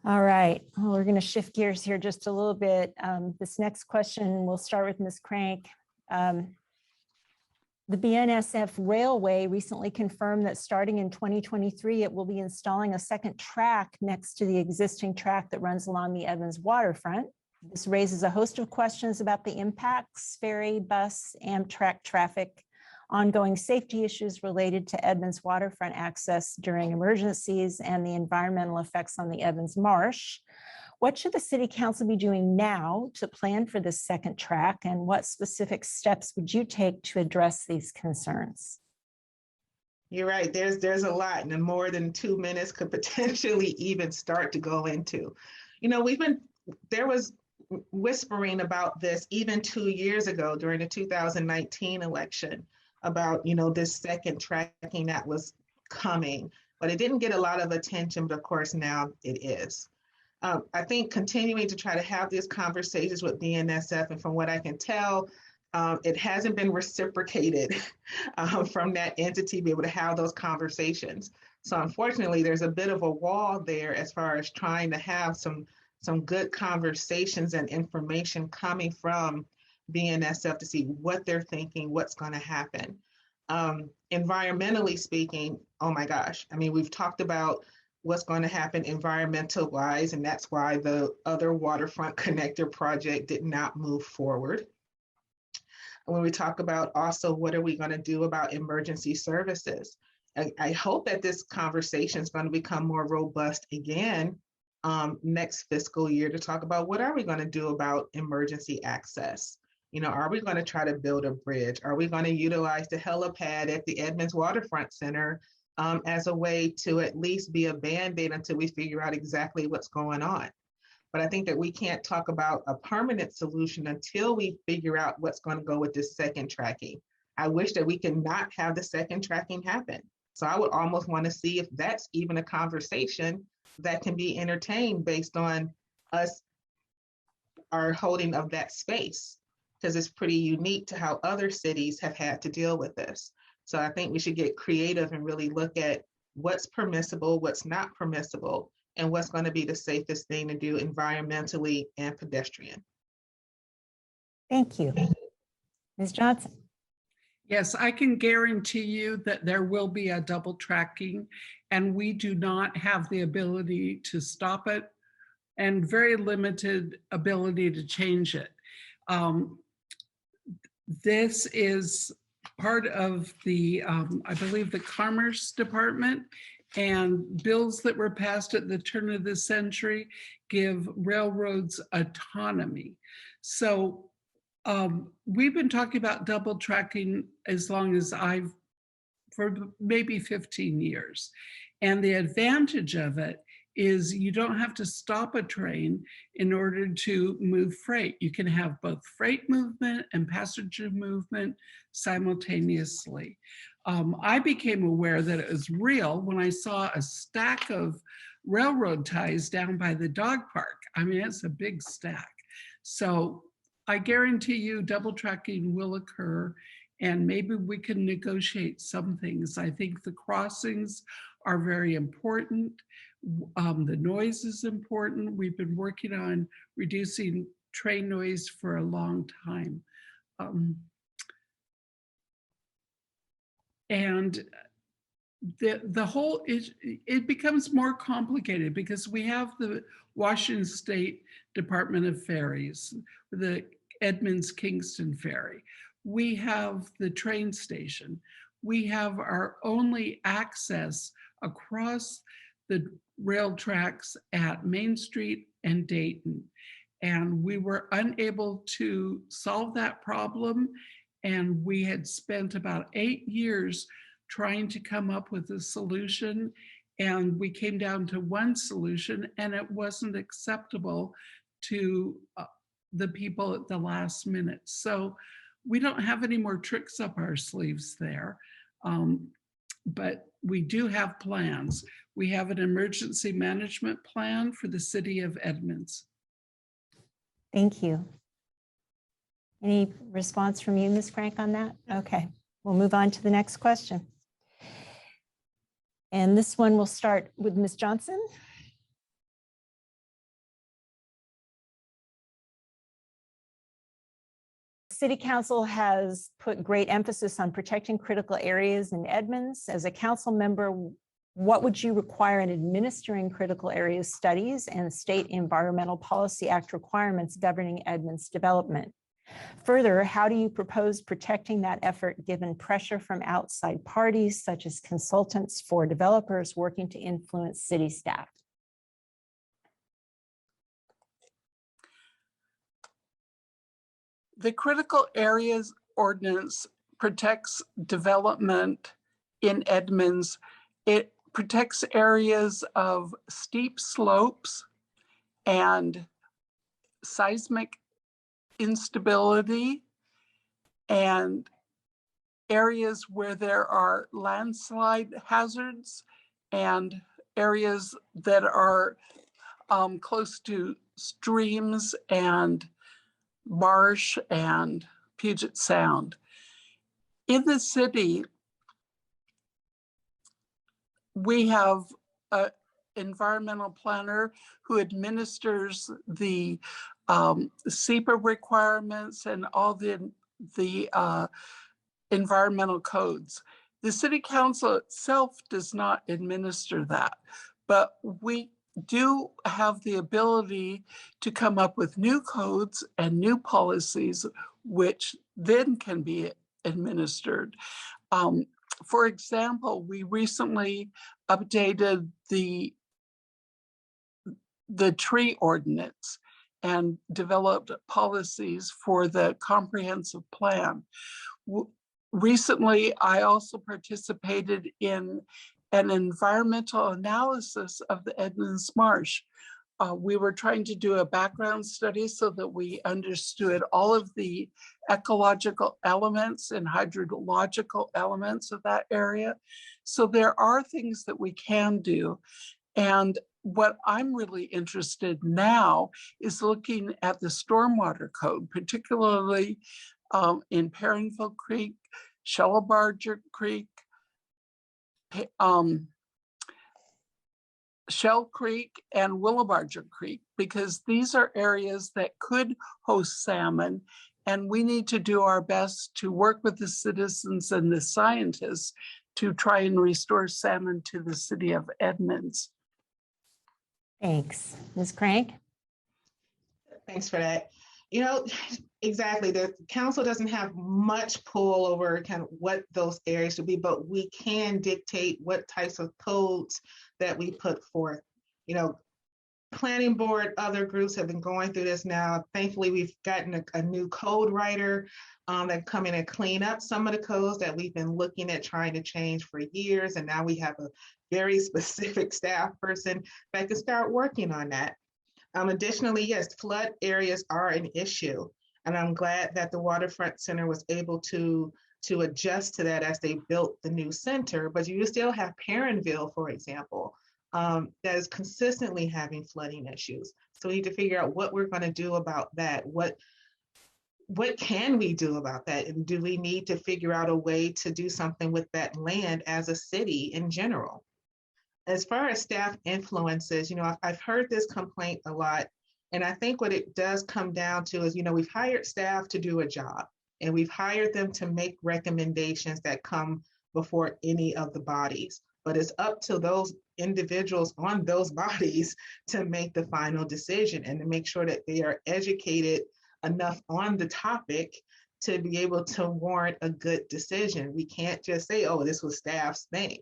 All right, well, we're going to shift gears here just a little bit. This next question, we'll start with Ms. Crank. The BNSF Railway recently confirmed that starting in 2023, it will be installing a second track next to the existing track that runs along the Edmonds waterfront. This raises a host of questions about the impacts, ferry, bus, Amtrak traffic, ongoing safety issues related to Edmonds waterfront access during emergencies, and the environmental effects on the Edmonds Marsh. What should the City Council be doing now to plan for this second track, and what specific steps would you take to address these concerns? You're right, there's a lot, and more than 2 minutes could potentially even start to go into. You know, there was whispering about this even 2 years ago during the 2019 election about, you know, this second tracking that was coming, but it didn't get a lot of attention, but of course now it is. I think continuing to try to have these conversations with BNSF, and from what I can tell, it hasn't been reciprocated from that entity to be able to have those conversations. So unfortunately, there's a bit of a wall there as far as trying to have some good conversations and information coming from BNSF to see what they're thinking, what's going to happen. Environmentally speaking, oh my gosh, I mean, we've talked about what's going to happen environmental wise, and that's why the other waterfront connector project did not move forward. When we talk about also what are we going to do about emergency services, I hope that this conversation is going to become more robust again next fiscal year to talk about what are we going to do about emergency access. You know, are we going to try to build a bridge? Are we going to utilize the helipad at the Edmonds Waterfront Center as a way to at least be a Band-Aid until we figure out exactly what's going on? But I think that we can't talk about a permanent solution until we figure out what's going to go with this second tracking. I wish that we could not have the second tracking happen. So I would almost want to see if that's even a conversation that can be entertained based on us, our holding of that space, because it's pretty unique to how other cities have had to deal with this. So I think we should get creative and really look at what's permissible, what's not permissible, and what's going to be the safest thing to do environmentally and pedestrian. Thank you. Ms. Johnson. Yes, I can guarantee you that there will be a double tracking, and we do not have the ability to stop it and very limited ability to change it. This is part of the, I believe, the Commerce Department, and bills that were passed at the turn of the century give railroads autonomy. So we've been talking about double tracking as long as for maybe 15 years. And the advantage of it is you don't have to stop a train in order to move freight. You can have both freight movement and passenger movement simultaneously. I became aware that it was real when I saw a stack of railroad ties down by the dog park. I mean, it's a big stack. So I guarantee you double tracking will occur, and maybe we can negotiate some things. I think the crossings are very important. The noise is important. We've been working on reducing train noise for a long time. And the whole, it becomes more complicated because we have the Washington State Department of Ferries, the Edmonds Kingston Ferry. We have the train station. We have our only access across the rail tracks at Main Street and Dayton. And we were unable to solve that problem. And we had spent about 8 years trying to come up with a solution. And we came down to one solution, and it wasn't acceptable to the people at the last minute. So we don't have any more tricks up our sleeves there. But we do have plans. We have an emergency management plan for the city of Edmonds. Thank you. Any response from you, Ms. Crank, on that? Okay, we'll move on to the next question. And this one will start with Ms. Johnson. City Council has put great emphasis on protecting critical areas in Edmonds. As a council member, what would you require in administering critical areas studies and State Environmental Policy Act requirements governing Edmonds development? Further, how do you propose protecting that effort given pressure from outside parties such as consultants for developers working to influence city staff? The Critical Areas Ordinance protects development in Edmonds. It protects areas of steep slopes and seismic instability and areas where there are landslide hazards and areas that are close to streams and marsh and Puget Sound. In the city, we have an environmental planner who administers the SEPA requirements and all the environmental codes. The city council itself does not administer that, but we do have the ability to come up with new codes and new policies, which then can be administered. For example, we recently updated the tree ordinance and developed policies for the comprehensive plan. Recently, I also participated in an environmental analysis of the Edmonds Marsh. We were trying to do a background study so that we understood all of the ecological elements and hydrological elements of that area. So there are things that we can do. And what I'm really interested now is looking at the stormwater code, particularly in Perrineville Creek, Shellabarger Creek, Shell Creek and Willabarger Creek, because these are areas that could host salmon, and we need to do our best to work with the citizens and the scientists to try and restore salmon to the city of Edmonds. Thanks. Ms. Crank? Thanks for that. You know, Exactly. The council doesn't have much pull over kind of what those areas should be, but we can dictate what types of codes that we put forth. You know, planning board, other groups have been going through this now. Thankfully, we've gotten a new code writer that come in and clean up some of the codes that we've been looking at trying to change for years. And now we have a very specific staff person that can start working on that. Additionally, yes, flood areas are an issue. And I'm glad that the Waterfront Center was able to adjust to that as they built the new center. But you still have Perrinville, for example, that is consistently having flooding issues. So we need to figure out what we're going to do about that. What can we do about that? And do we need to figure out a way to do something with that land as a city in general? As far as staff influences, I've heard this complaint a lot. And I think what it does come down to is, we've hired staff to do a job and we've hired them to make recommendations that come before any of the bodies. But it's up to those individuals on those bodies to make the final decision and to make sure that they are educated enough on the topic to be able to warrant a good decision. We can't just say, oh, this was staff's thing.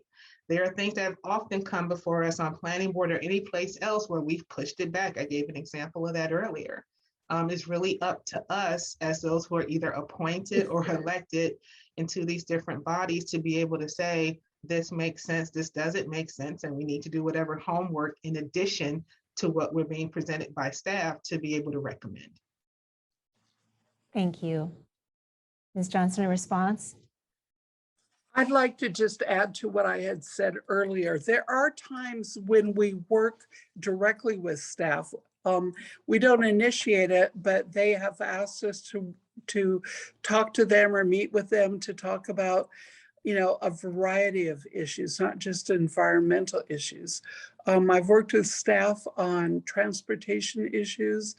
There are things that have often come before us on planning board or any place else where we've pushed it back. I gave an example of that earlier. It's really up to us as those who are either appointed or elected into these different bodies to be able to say, this makes sense, this doesn't make sense, and we need to do whatever homework in addition to what we're being presented by staff to be able to recommend. Thank you. Ms. Johnson, a response? I'd like to just add to what I had said earlier. There are times when we work directly with staff. We don't initiate it, but they have asked us to talk to them or meet with them to talk about, a variety of issues, not just environmental issues. I've worked with staff on transportation issues,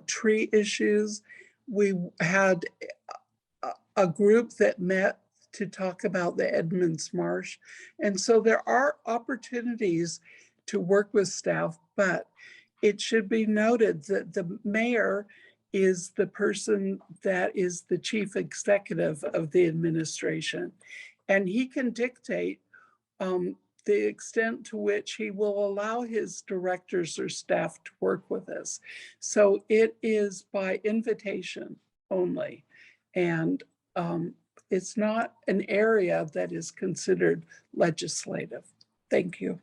tree issues. We had a group that met to talk about the Edmonds Marsh. And so there are opportunities to work with staff, but it should be noted that the mayor is the person that is the chief executive of the administration. And he can dictate the extent to which he will allow his directors or staff to work with us. So it is by invitation only. And it's not an area that is considered legislative. Thank you.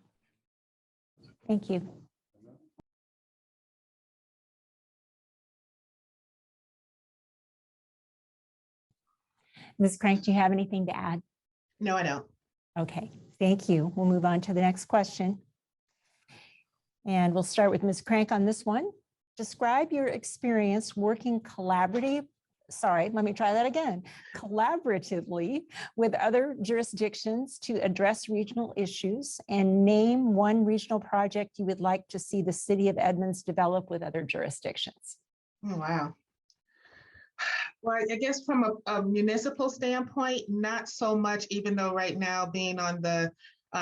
Thank you. Ms. Crank, do you have anything to add? No, I don't. Okay, thank you. We'll move on to the next question. And we'll start with Ms. Crank on this one. Describe your experience working collaboratively with other jurisdictions to address regional issues, and name one regional project you would like to see the city of Edmonds develop with other jurisdictions. Oh, wow. Well, I guess from a municipal standpoint, not so much, even though right now being on the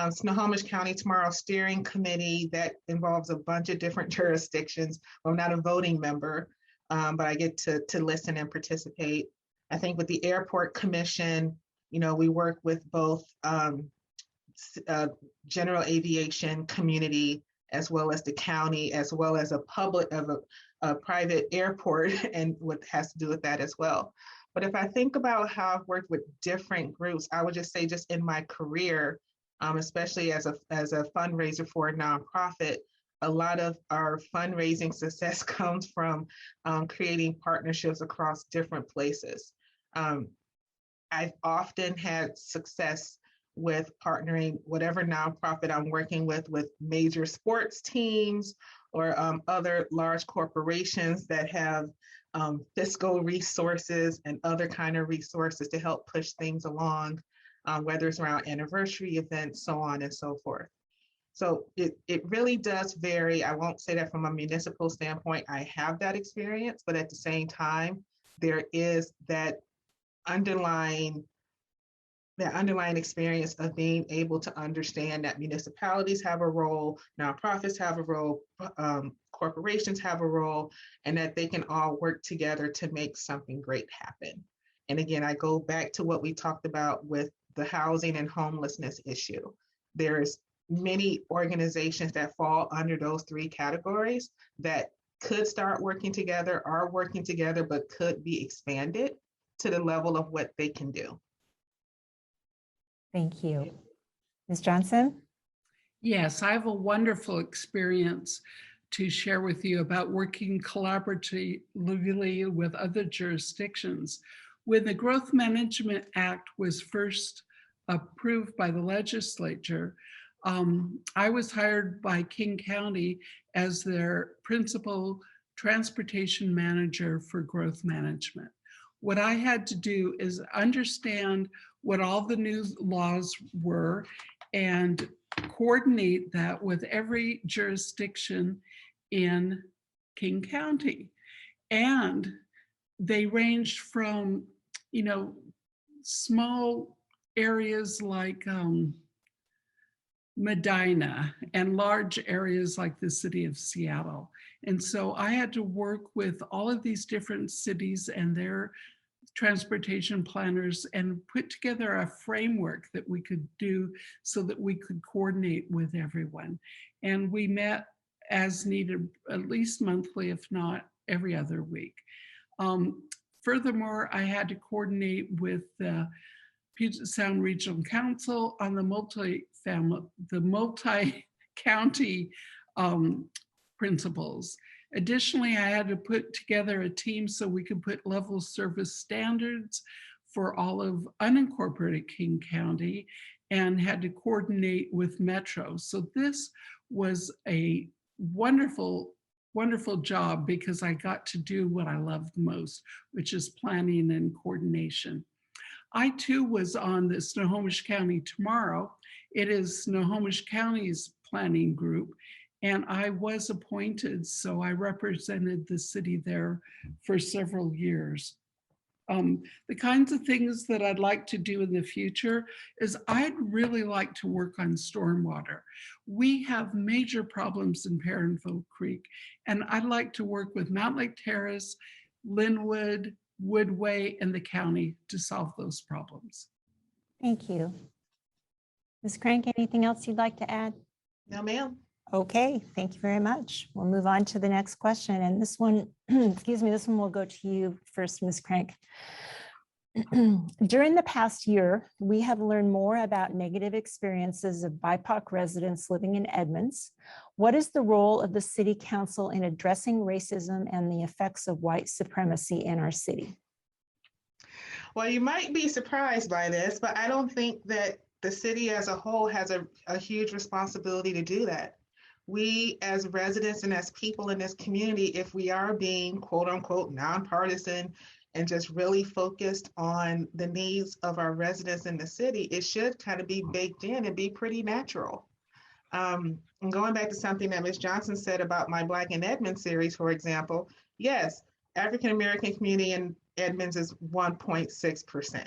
Snohomish County Tomorrow Steering Committee, that involves a bunch of different jurisdictions. I'm not a voting member, but I get to listen and participate. I think with the Airport Commission, we work with both general aviation community, as well as the county, as well as a private airport, and what has to do with that as well. But if I think about how I've worked with different groups, I would just say, just in my career, especially as a fundraiser for a nonprofit, a lot of our fundraising success comes from creating partnerships across different places. I've often had success with partnering whatever nonprofit I'm working with major sports teams or other large corporations that have fiscal resources and other kind of resources to help push things along, whether it's around anniversary events, so on and so forth. So it really does vary. I won't say that from a municipal standpoint, I have that experience, but at the same time, there is that underlying that underlying experience of being able to understand that municipalities have a role, nonprofits have a role, corporations have a role, and that they can all work together to make something great happen. And again, I go back to what we talked about with the housing and homelessness issue. There's many organizations that fall under those three categories that could start working together, are working together, but could be expanded to the level of what they can do. Thank you. Ms. Johnson? Yes, I have a wonderful experience to share with you about working collaboratively with other jurisdictions. When the Growth Management Act was first approved by the legislature, I was hired by King County as their principal transportation manager for growth management. What I had to do is understand what all the new laws were and coordinate that with every jurisdiction in King County. And they ranged from, small areas like Medina and large areas like the city of Seattle. And so I had to work with all of these different cities and their transportation planners and put together a framework that we could do so that we could coordinate with everyone. And we met as needed, at least monthly, if not every other week. Furthermore, I had to coordinate with the Puget Sound Regional Council on the multi-county principles. Additionally, I had to put together a team so we could put level service standards for all of unincorporated King County and had to coordinate with Metro. So this was a wonderful, wonderful job because I got to do what I loved most, which is planning and coordination. I too was on the Snohomish County Tomorrow. It is Snohomish County's planning group, and I was appointed, so I represented the city there for several years. The kinds of things that I'd like to do in the future is I'd really like to work on stormwater. We have major problems in Perrineville Creek, and I'd like to work with Mount Lake Terrace, Linwood, Woodway, and the county to solve those problems. Thank you. Ms. Crank, anything else you'd like to add? No, ma'am. Okay, thank you very much. We'll move on to the next question. And this one, excuse me, this one will go to you first, Ms. Crank. During the past year, we have learned more about negative experiences of BIPOC residents living in Edmonds. What is the role of the City Council in addressing racism and the effects of white supremacy in our city? Well, you might be surprised by this, but I don't think that the city as a whole has a huge responsibility to do that. We as residents and as people in this community, if we are being quote unquote nonpartisan and just really focused on the needs of our residents in the city, it should kind of be baked in and be pretty natural. And going back to something that Ms. Johnson said about my Black in Edmonds series, for example, yes, African-American community in Edmonds is 1.6%.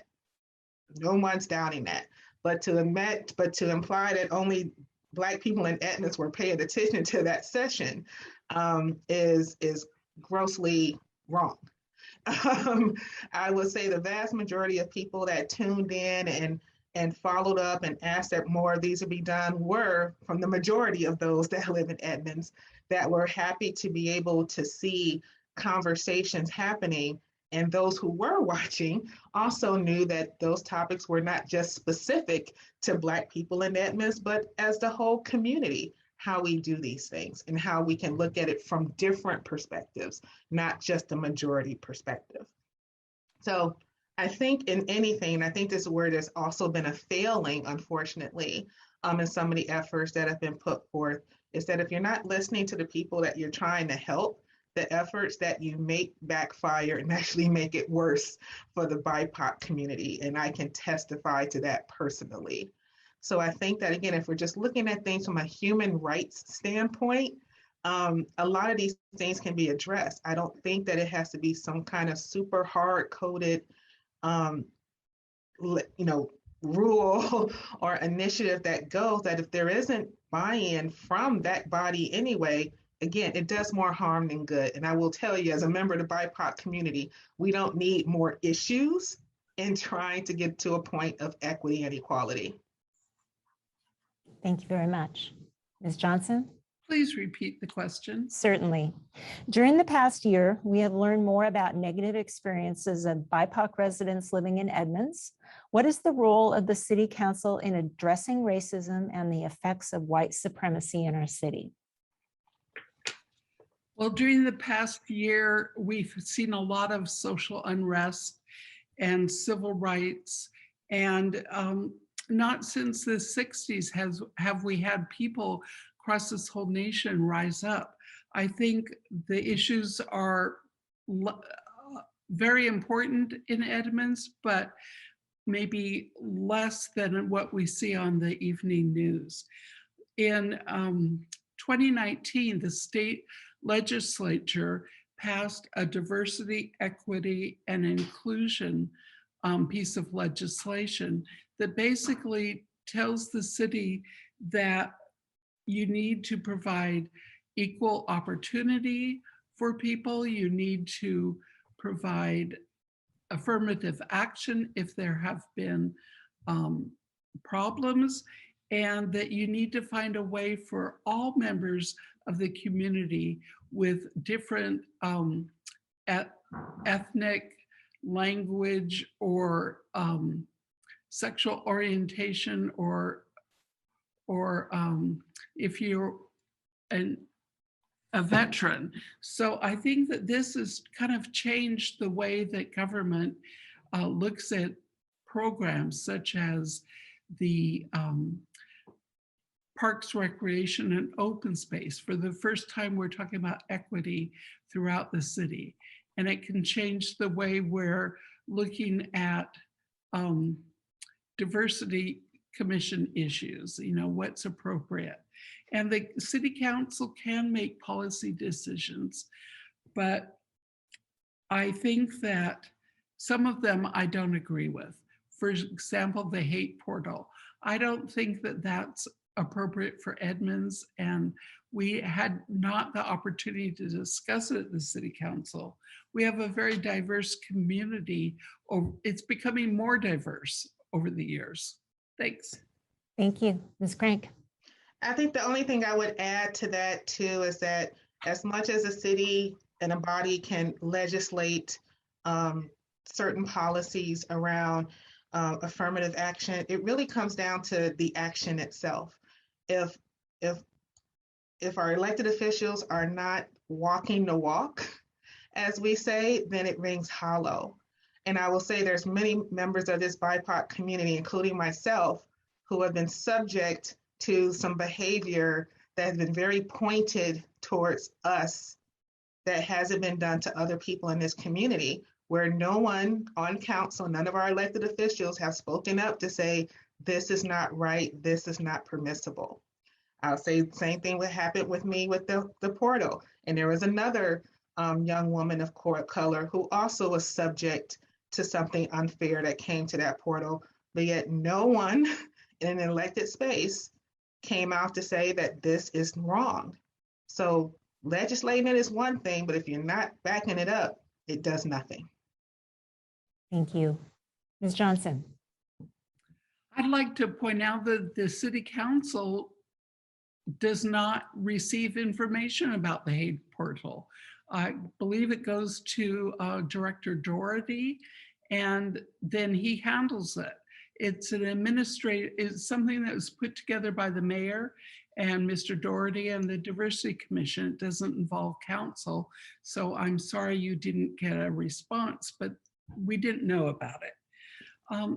No one's doubting that. But to imply that only Black people in Edmonds were paying attention to that session is grossly wrong. I would say the vast majority of people that tuned in and followed up and asked that more of these would be done were from the majority of those that live in Edmonds that were happy to be able to see conversations happening. And those who were watching also knew that those topics were not just specific to Black people in Edmonds, but as the whole community, how we do these things and how we can look at it from different perspectives, not just a majority perspective. So I think in anything, I think this word has also been a failing, unfortunately, in some of the efforts that have been put forth, is that if you're not listening to the people that you're trying to help, the efforts that you make backfire and actually make it worse for the BIPOC community. And I can testify to that personally. So I think that, again, if we're just looking at things from a human rights standpoint, a lot of these things can be addressed. I don't think that it has to be some kind of super hard-coded, rule or initiative that goes, that if there isn't buy-in from that body anyway, again, it does more harm than good. And I will tell you, as a member of the BIPOC community, we don't need more issues in trying to get to a point of equity and equality. Thank you very much. Ms. Johnson? Please repeat the question. Certainly. During the past year, we have learned more about negative experiences of BIPOC residents living in Edmonds. What is the role of the City Council in addressing racism and the effects of white supremacy in our city? Well, during the past year, we've seen a lot of social unrest and civil rights, and not since the 60s have we had people across this whole nation rise up. I think the issues are very important in Edmonds, but maybe less than what we see on the evening news. In 2019, the state legislature passed a diversity, equity, and inclusion piece of legislation that basically tells the city that you need to provide equal opportunity for people. You need to provide affirmative action if there have been problems, and that you need to find a way for all members of the community with different ethnic, language, or sexual orientation, or if you're a veteran. So I think that this has kind of changed the way that government looks at programs such as the Parks, Recreation, and Open Space. For the first time, we're talking about equity throughout the city. And it can change the way we're looking at diversity commission issues, what's appropriate. And the city council can make policy decisions, but I think that some of them I don't agree with. For example, the hate portal. I don't think that that's appropriate for Edmonds, and we had not the opportunity to discuss it at the city council. We have a very diverse community. It's becoming more diverse over the years. Thanks. Thank you. Ms. Crank? I think the only thing I would add to that too is that as much as a city and a body can legislate certain policies around affirmative action, it really comes down to the action itself. If our elected officials are not walking the walk, as we say, then it rings hollow. And I will say there's many members of this BIPOC community, including myself, who have been subject to some behavior that has been very pointed towards us that hasn't been done to other people in this community, where no one on council, none of our elected officials have spoken up to say, this is not right, this is not permissible. I'll say the same thing would happen with me with the portal. And there was another young woman of color who also was subject to something unfair that came to that portal, but yet no one in an elected space came out to say that this is wrong. So legislating it is one thing, but if you're not backing it up, it does nothing. Thank you. Ms. Johnson? I'd like to point out that the city council does not receive information about the hate portal. I believe it goes to Director Doherty, and then he handles it. It's it's something that was put together by the mayor and Mr. Doherty and the Diversity Commission. It doesn't involve council. So I'm sorry you didn't get a response, but we didn't know about it.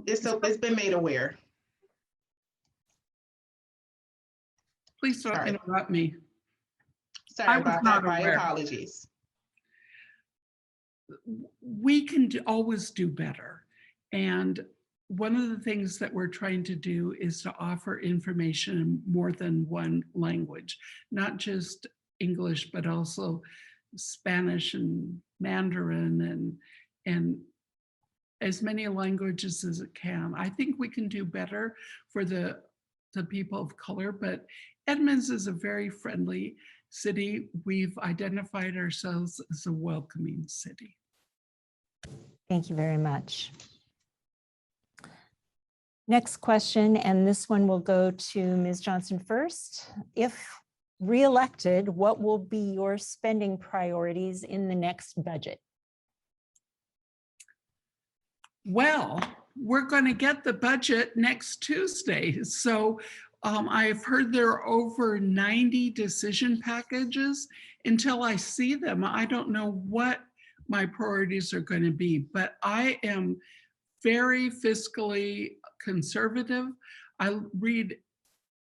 It's been made aware. Please don't interrupt me. Sorry about that, my apologies. We can always do better. And one of the things that we're trying to do is to offer information in more than one language, not just English, but also Spanish and Mandarin and as many languages as it can. I think we can do better for the people of color, but Edmonds is a very friendly city. We've identified ourselves as a welcoming city. Thank you very much. Next question, and this one will go to Ms. Johnson first. If re-elected, what will be your spending priorities in the next budget? Well, we're going to get the budget next Tuesday. So I've heard there are over 90 decision packages. Until I see them, I don't know what my priorities are going to be, but I am very fiscally conservative. I read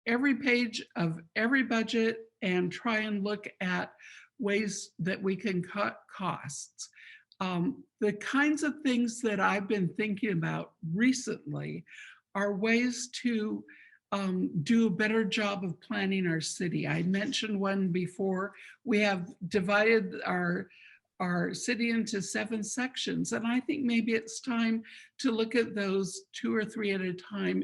every page of every budget and try and look at ways that we can cut costs. The kinds of things that I've been thinking about recently are ways to do a better job of planning our city. I mentioned one before. We have divided our city into 7 sections, and I think maybe it's time to look at those 2 or 3 at a time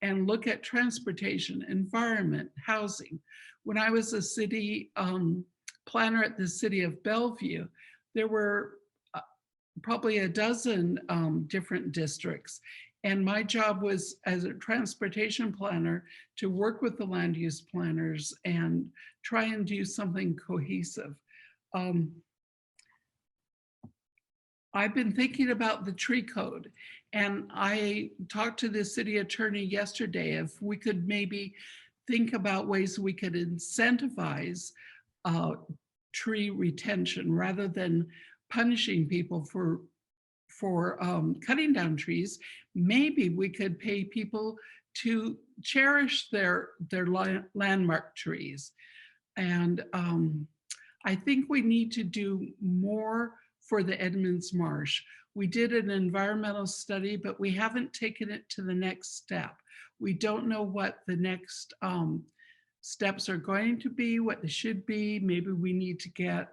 and look at transportation, environment, housing. When I was a city planner at the city of Bellevue, there were probably a dozen different districts. And my job was, as a transportation planner, to work with the land use planners and try and do something cohesive. I've been thinking about the tree code, and I talked to the city attorney yesterday if we could maybe think about ways we could incentivize tree retention rather than punishing people for cutting down trees. Maybe we could pay people to cherish their landmark trees. And I think we need to do more for the Edmonds Marsh. We did an environmental study, but we haven't taken it to the next step. We don't know what the next steps are going to be, what they should be. Maybe we need to get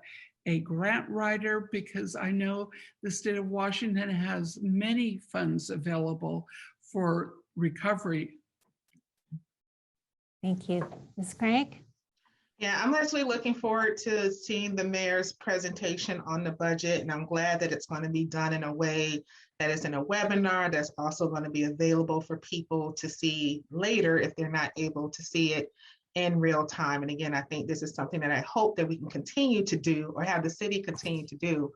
a grant writer, because I know the state of Washington has many funds available for recovery. Thank you. Ms. Crank? Yeah, I'm actually looking forward to seeing the mayor's presentation on the budget, and I'm glad that it's going to be done in a way that is in a webinar that's also going to be available for people to see later if they're not able to see it in real time. And again, I think this is something that I hope that we can continue to do, or have the city continue to do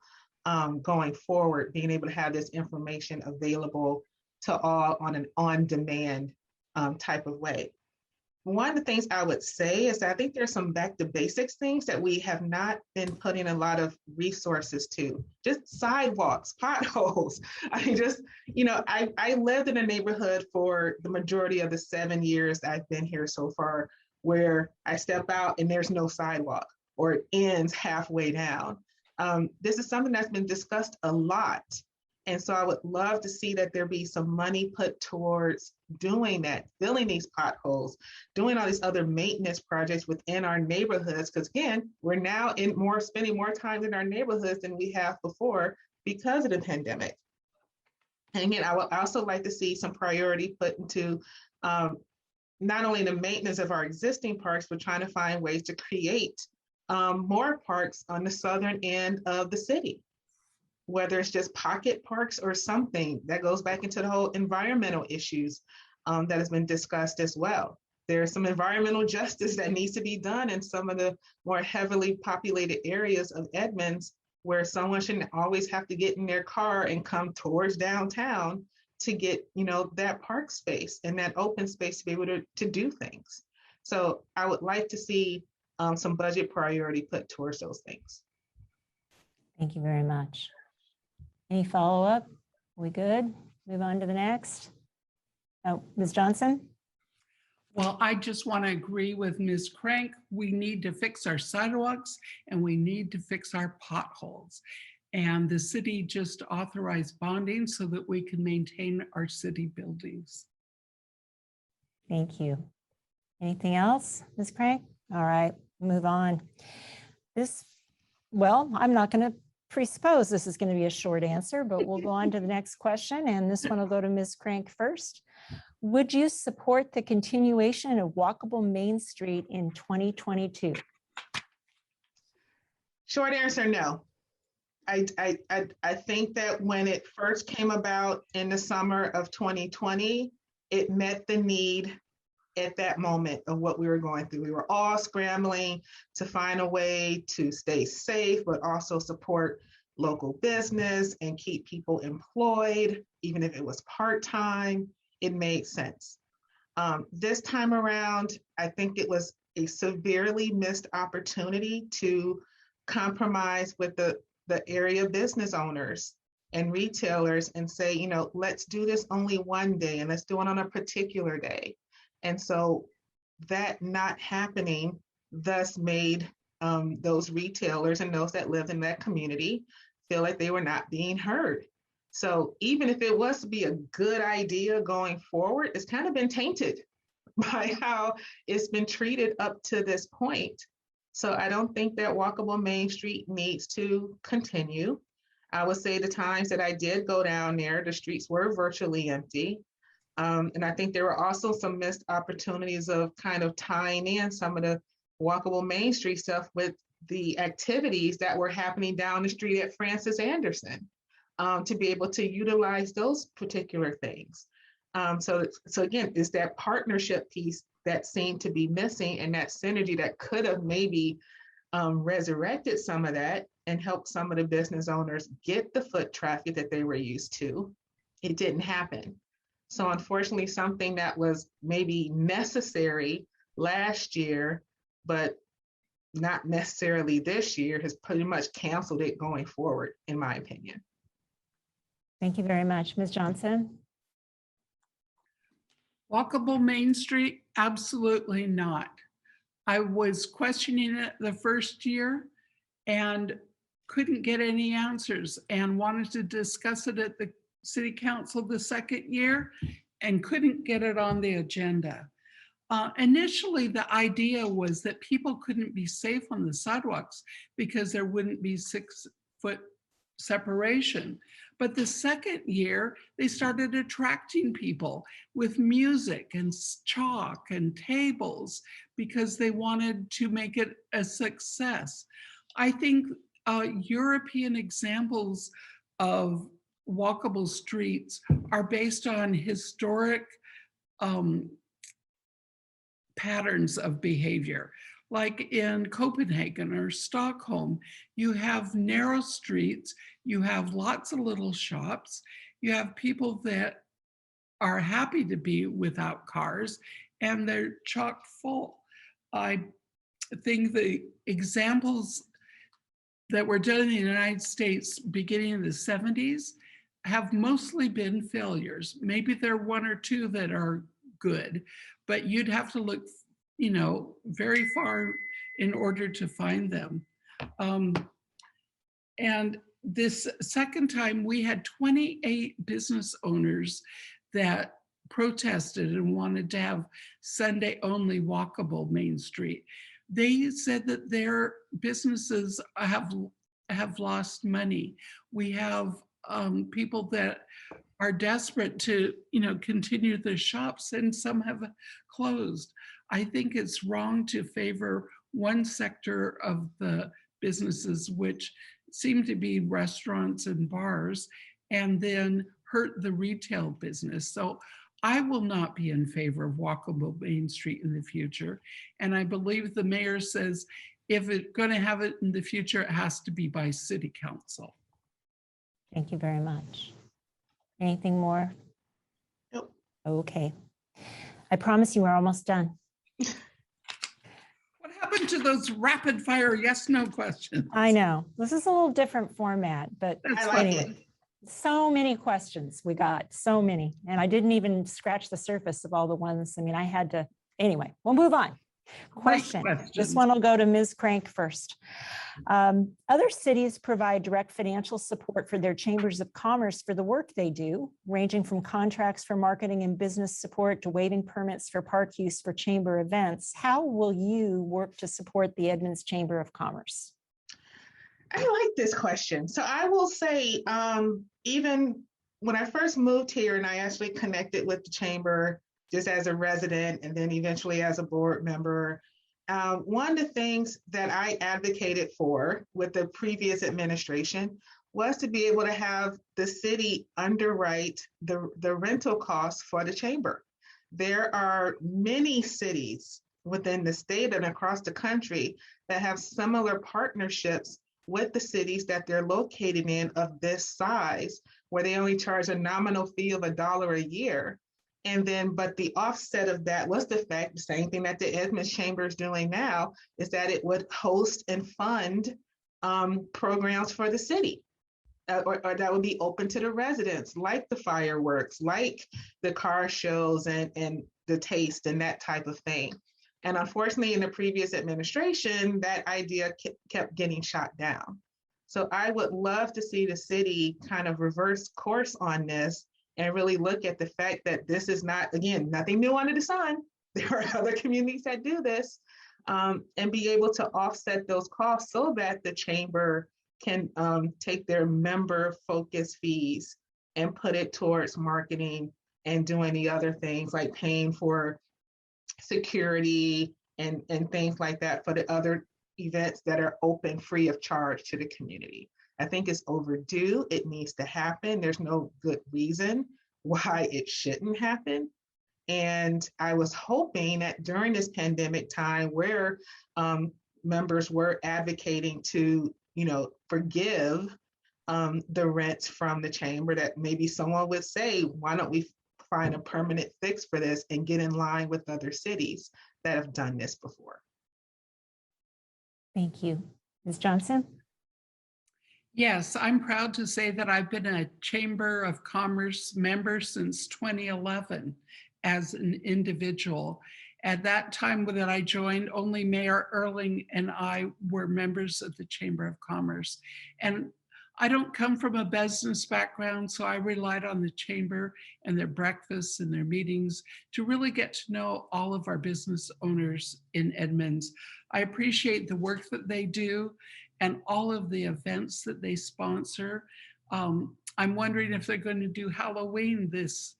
going forward, being able to have this information available to all on an on-demand type of way. One of the things I would say is that I think there's some back to basics things that we have not been putting a lot of resources to. Just sidewalks, potholes. I mean, just, you know, I lived in a neighborhood for the majority of the 7 years I've been here so far, where I step out and there's no sidewalk, or it ends halfway down. This is something that's been discussed a lot. And so I would love to see that there be some money put towards doing that, filling these potholes, doing all these other maintenance projects within our neighborhoods. Because again, we're now spending more time in our neighborhoods than we have before because of the pandemic. And again, I would also like to see some priority put into not only the maintenance of our existing parks, but trying to find ways to create more parks on the southern end of the city, whether it's just pocket parks or something that goes back into the whole environmental issues that has been discussed as well. There's some environmental justice that needs to be done in some of the more heavily populated areas of Edmonds, where someone shouldn't always have to get in their car and come towards downtown to get, you know, that park space and that open space to be able to do things. So I would like to see some budget priority put towards those things. Thank you very much. Any follow-up? We good? Move on to the next. Oh, Ms. Johnson? Well, I just want to agree with Ms. Crank. We need to fix our sidewalks and we need to fix our potholes. And the city just authorized bonding so that we can maintain our city buildings. Thank you. Anything else, Ms. Crank? All right, move on. Well, I'm not going to presuppose this is going to be a short answer, but we'll go on to the next question. And this one will go to Ms. Crank first. Would you support the continuation of Walkable Main Street in 2022? Short answer, no. I think that when it first came about in the summer of 2020, it met the need at that moment of what we were going through. We were all scrambling to find a way to stay safe, but also support local business and keep people employed, even if it was part-time. It made sense. This time around, I think it was a severely missed opportunity to compromise with the area business owners and retailers and say, you know, let's do this only one day and let's do it on a particular day. And so that not happening thus made those retailers and those that lived in that community feel like they were not being heard. So even if it was to be a good idea going forward, it's kind of been tainted by how it's been treated up to this point. So I don't think that Walkable Main Street needs to continue. I would say the times that I did go down there, the streets were virtually empty. And I think there were also some missed opportunities of kind of tying in some of the Walkable Main Street stuff with the activities that were happening down the street at Francis Anderson, to be able to utilize those particular things. So again, it's that partnership piece that seemed to be missing, and that synergy that could have maybe resurrected some of that and helped some of the business owners get the foot traffic that they were used to. It didn't happen. So unfortunately, something that was maybe necessary last year, but not necessarily this year, has pretty much canceled it going forward, in my opinion. Thank you very much. Ms. Johnson? Walkable Main Street, absolutely not. I was questioning it the first year and couldn't get any answers, and wanted to discuss it at the City Council the second year and couldn't get it on the agenda. Initially, the idea was that people couldn't be safe on the sidewalks because there wouldn't be 6-foot separation. But the second year, they started attracting people with music and chalk and tables because they wanted to make it a success. I think European examples of walkable streets are based on historic patterns of behavior. Like in Copenhagen or Stockholm, you have narrow streets, you have lots of little shops, you have people that are happy to be without cars, and they're chock full. I think the examples that were done in the United States beginning in the 70s have mostly been failures. Maybe there are one or two that are good, but you'd have to look, you know, very far in order to find them. And this second time, we had 28 business owners that protested and wanted to have Sunday only walkable Main Street. They said that their businesses have lost money. We have people that are desperate to, you know, continue the shops, and some have closed. I think it's wrong to favor one sector of the businesses, which seem to be restaurants and bars, and then hurt the retail business. So I will not be in favor of Walkable Main Street in the future. And I believe the mayor says if it's going to have it in the future, it has to be by City Council. Thank you very much. Anything more? Nope. Okay. I promise you we're almost done. What happened to those rapid fire yes, no questions? I know. This is a little different format, but I like it. So many questions we got, so many. And I didn't even scratch the surface of all the ones. I mean, I had to, anyway, we'll move on. Question. This one will go to Ms. Crank first. Other cities provide direct financial support for their chambers of commerce for the work they do, ranging from contracts for marketing and business support to waiving permits for park use for chamber events. How will you work to support the Edmonds Chamber of Commerce? I like this question. So I will say, even when I first moved here and I actually connected with the chamber just as a resident and then eventually as a board member, one of the things that I advocated for with the previous administration was to be able to have the city underwrite the rental costs for the chamber. There are many cities within the state and across the country that have similar partnerships with the cities that they're located in of this size, where they only charge a nominal fee of $1 a year. And then, but the offset of that was the fact, the same thing that the Edmonds Chamber is doing now, is that it would host and fund programs for the city. Or that would be open to the residents, like the fireworks, like the car shows and the taste and that type of thing. And unfortunately, in the previous administration, that idea kept getting shot down. So I would love to see the city kind of reverse course on this and really look at the fact that this is not, again, nothing new under the sun. There are other communities that do this, and be able to offset those costs so that the chamber can take their member focus fees and put it towards marketing and doing the other things like paying for security and things like that for the other events that are open free of charge to the community. I think it's overdue. It needs to happen. There's no good reason why it shouldn't happen. And I was hoping that during this pandemic time where members were advocating to, forgive the rents from the chamber, that maybe someone would say, why don't we find a permanent fix for this and get in line with other cities that have done this before. Thank you. Ms. Johnson? Yes, I'm proud to say that I've been a Chamber of Commerce member since 2011 as an individual. At that time that I joined, only Mayor Erling and I were members of the Chamber of Commerce. And I don't come from a business background, so I relied on the chamber and their breakfasts and their meetings to really get to know all of our business owners in Edmonds. I appreciate the work that they do and all of the events that they sponsor. I'm wondering if they're going to do Halloween this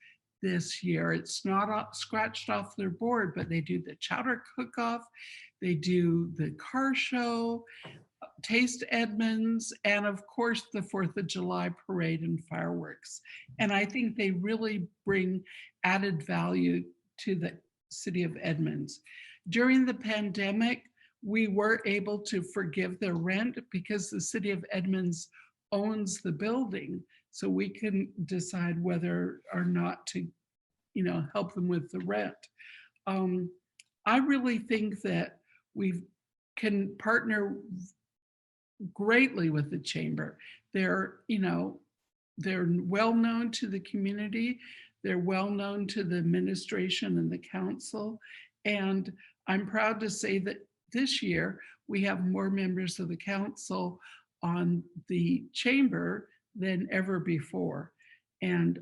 year. It's not scratched off their board, but they do the chowder cook-off, they do the car show, Taste Edmonds, and of course the 4th of July parade and fireworks. And I think they really bring added value to the city of Edmonds. During the pandemic, we were able to forgive the rent because the city of Edmonds owns the building. So we can decide whether or not to, help them with the rent. I really think that we can partner greatly with the chamber. They're well known to the community. They're well known to the administration and the council. And I'm proud to say that this year we have more members of the council on the chamber than ever before. And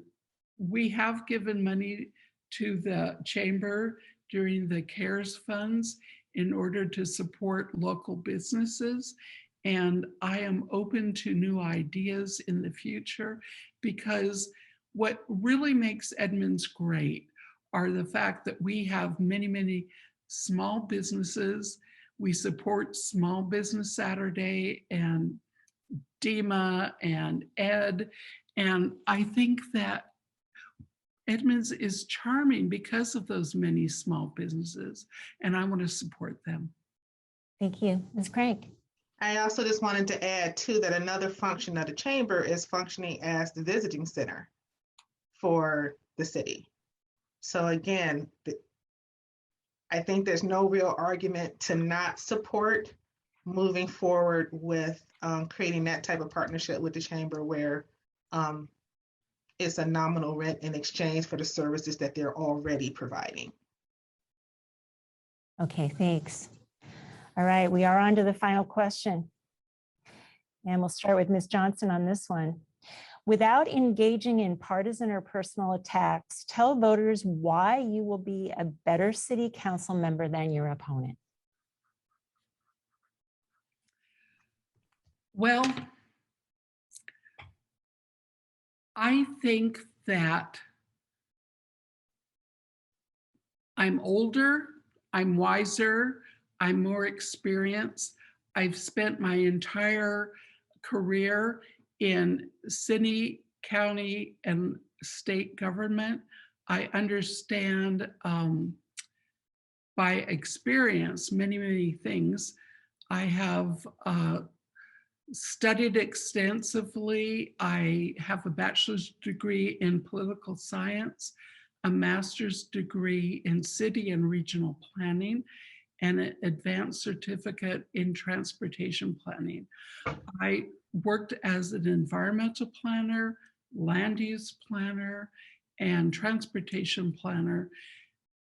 we have given money to the chamber during the CARES funds in order to support local businesses. And I am open to new ideas in the future, because what really makes Edmonds great are the fact that we have many, many small businesses. We support Small Business Saturday and DEMA and ED. And I think that Edmonds is charming because of those many small businesses, and I want to support them. Thank you. Ms. Crank? I also just wanted to add too that another function of the chamber is functioning as the visiting center for the city. So again, I think there's no real argument to not support moving forward with creating that type of partnership with the chamber where it's a nominal rent in exchange for the services that they're already providing. Okay, thanks. All right, we are on to the final question. And we'll start with Ms. Johnson on this one. Without engaging in partisan or personal attacks, tell voters why you will be a better city council member than your opponent. Well, I think that I'm older, I'm wiser, I'm more experienced. I've spent my entire career in city, county, and state government. I understand by experience many things. I have studied extensively. I have a bachelor's degree in political science, a master's degree in city and regional planning, and an advanced certificate in transportation planning. I worked as an environmental planner, land use planner, and transportation planner.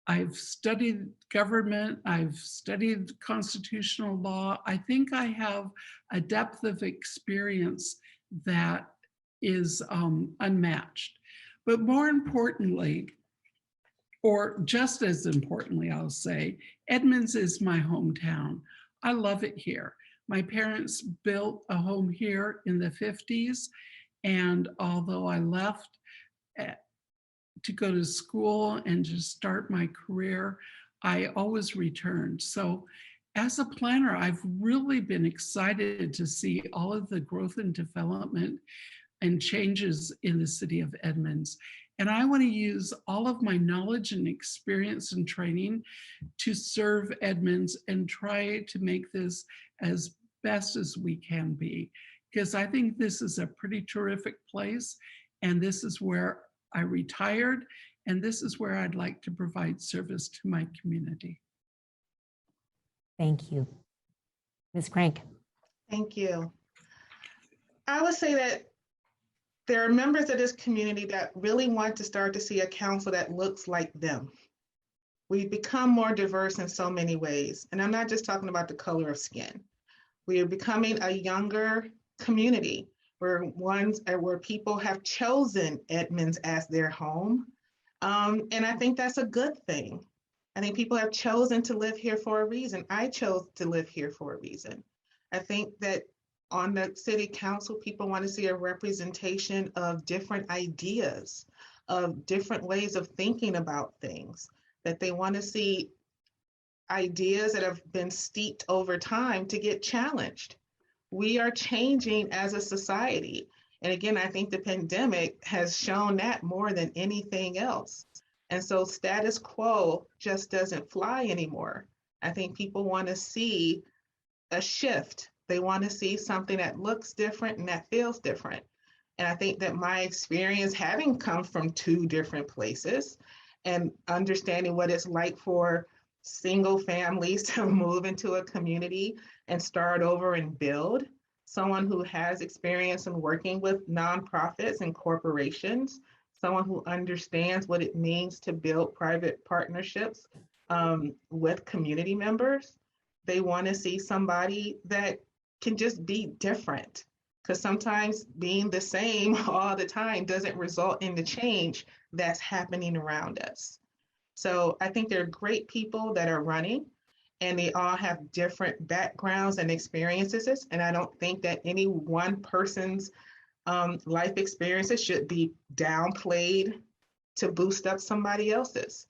I've studied government, I've studied constitutional law. I think I have a depth of experience that is unmatched. But more importantly, or just as importantly, I'll say, Edmonds is my hometown. I love it here. My parents built a home here in the 50s, and although I left to go to school and just start my career, I always returned. So as a planner, I've really been excited to see all of the growth and development and changes in the city of Edmonds. And I want to use all of my knowledge and experience and training to serve Edmonds and try to make this as best as we can be, because I think this is a pretty terrific place. And this is where I retired, and this is where I'd like to provide service to my community. Thank you. Ms. Crank. Thank you. I would say that there are members of this community that really want to start to see a council that looks like them. We've become more diverse in so many ways, and I'm not just talking about the color of skin. We are becoming a younger community where people have chosen Edmonds as their home. And I think that's a good thing. I think people have chosen to live here for a reason. I chose to live here for a reason. I think that on the city council, people want to see a representation of different ideas, of different ways of thinking about things, that they want to see ideas that have been steeped over time to get challenged. We are changing as a society. And again, I think the pandemic has shown that more than anything else. And so status quo just doesn't fly anymore. I think people want to see a shift. They want to see something that looks different and that feels different. And I think that my experience, having come from two different places and understanding what it's like for single families to move into a community and start over and build, someone who has experience in working with nonprofits and corporations, someone who understands what it means to build private partnerships with community members. They want to see somebody that can just be different, because sometimes being the same all the time doesn't result in the change that's happening around us. So I think there are great people that are running, and they all have different backgrounds and experiences. And I don't think that any one person's life experiences should be downplayed to boost up somebody else's.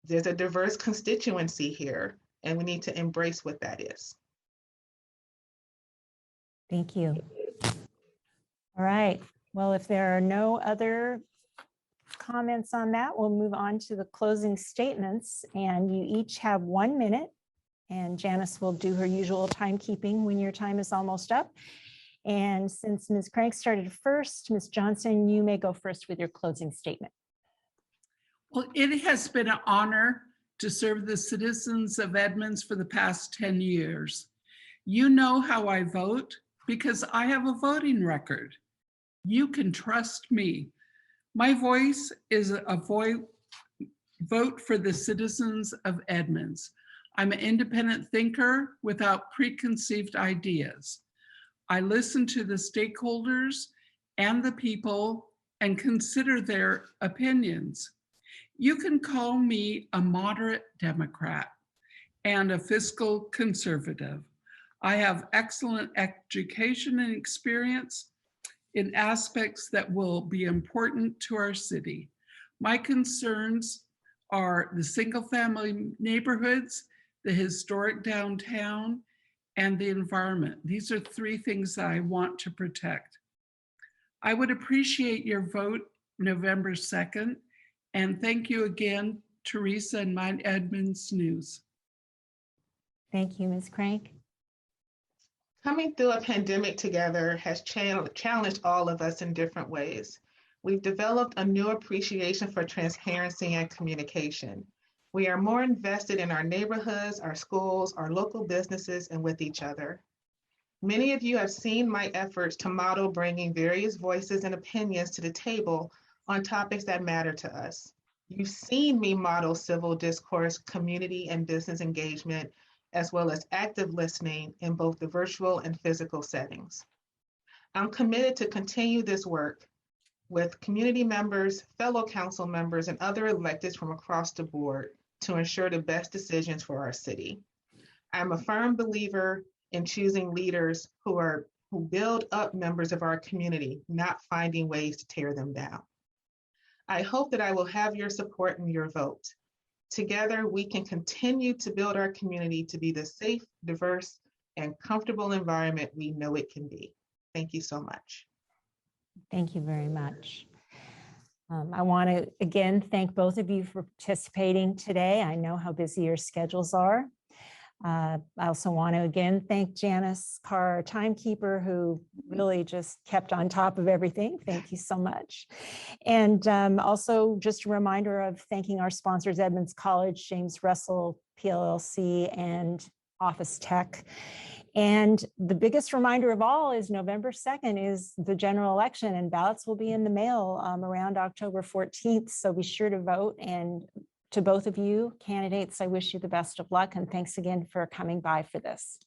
There's a diverse constituency here, and we need to embrace what that is. Thank you. All right. Well, if there are no other comments on that, we'll move on to the closing statements, and you each have 1 minute, and Janice will do her usual timekeeping when your time is almost up. And since Ms. Crank started first, Ms. Johnson, you may go first with your closing statement. Well, it has been an honor to serve the citizens of Edmonds for the past 10 years. You know how I vote because I have a voting record. You can trust me. My voice is a vote for the citizens of Edmonds. I'm an independent thinker without preconceived ideas. I listen to the stakeholders and the people and consider their opinions. You can call me a moderate Democrat and a fiscal conservative. I have excellent education and experience in aspects that will be important to our city. My concerns are the single-family neighborhoods, the historic downtown, and the environment. These are three things that I want to protect. I would appreciate your vote November 2nd, and thank you again, Teresa and my Edmonds News. Thank you, Ms. Crank. Coming through a pandemic together has challenged all of us in different ways. We've developed a new appreciation for transparency and communication. We are more invested in our neighborhoods, our schools, our local businesses, and with each other. Many of you have seen my efforts to model bringing various voices and opinions to the table on topics that matter to us. You've seen me model civil discourse, community and business engagement, as well as active listening in both the virtual and physical settings. I'm committed to continue this work with community members, fellow council members, and other electeds from across the board to ensure the best decisions for our city. I'm a firm believer in choosing leaders who build up members of our community, not finding ways to tear them down. I hope that I will have your support in your vote. Together, we can continue to build our community to be the safe, diverse, and comfortable environment we know it can be. Thank you so much. Thank you very much. I want to again thank both of you for participating today. I know how busy your schedules are. I also want to again thank Janice Carr, our timekeeper, who really just kept on top of everything. Thank you so much. And also just a reminder of thanking our sponsors, Edmonds College, James Russell, PLLC, and Office Tech. And the biggest reminder of all is November 2nd is the general election, and ballots will be in the mail around October 14th. So be sure to vote. And to both of you candidates, I wish you the best of luck. And thanks again for coming by for this.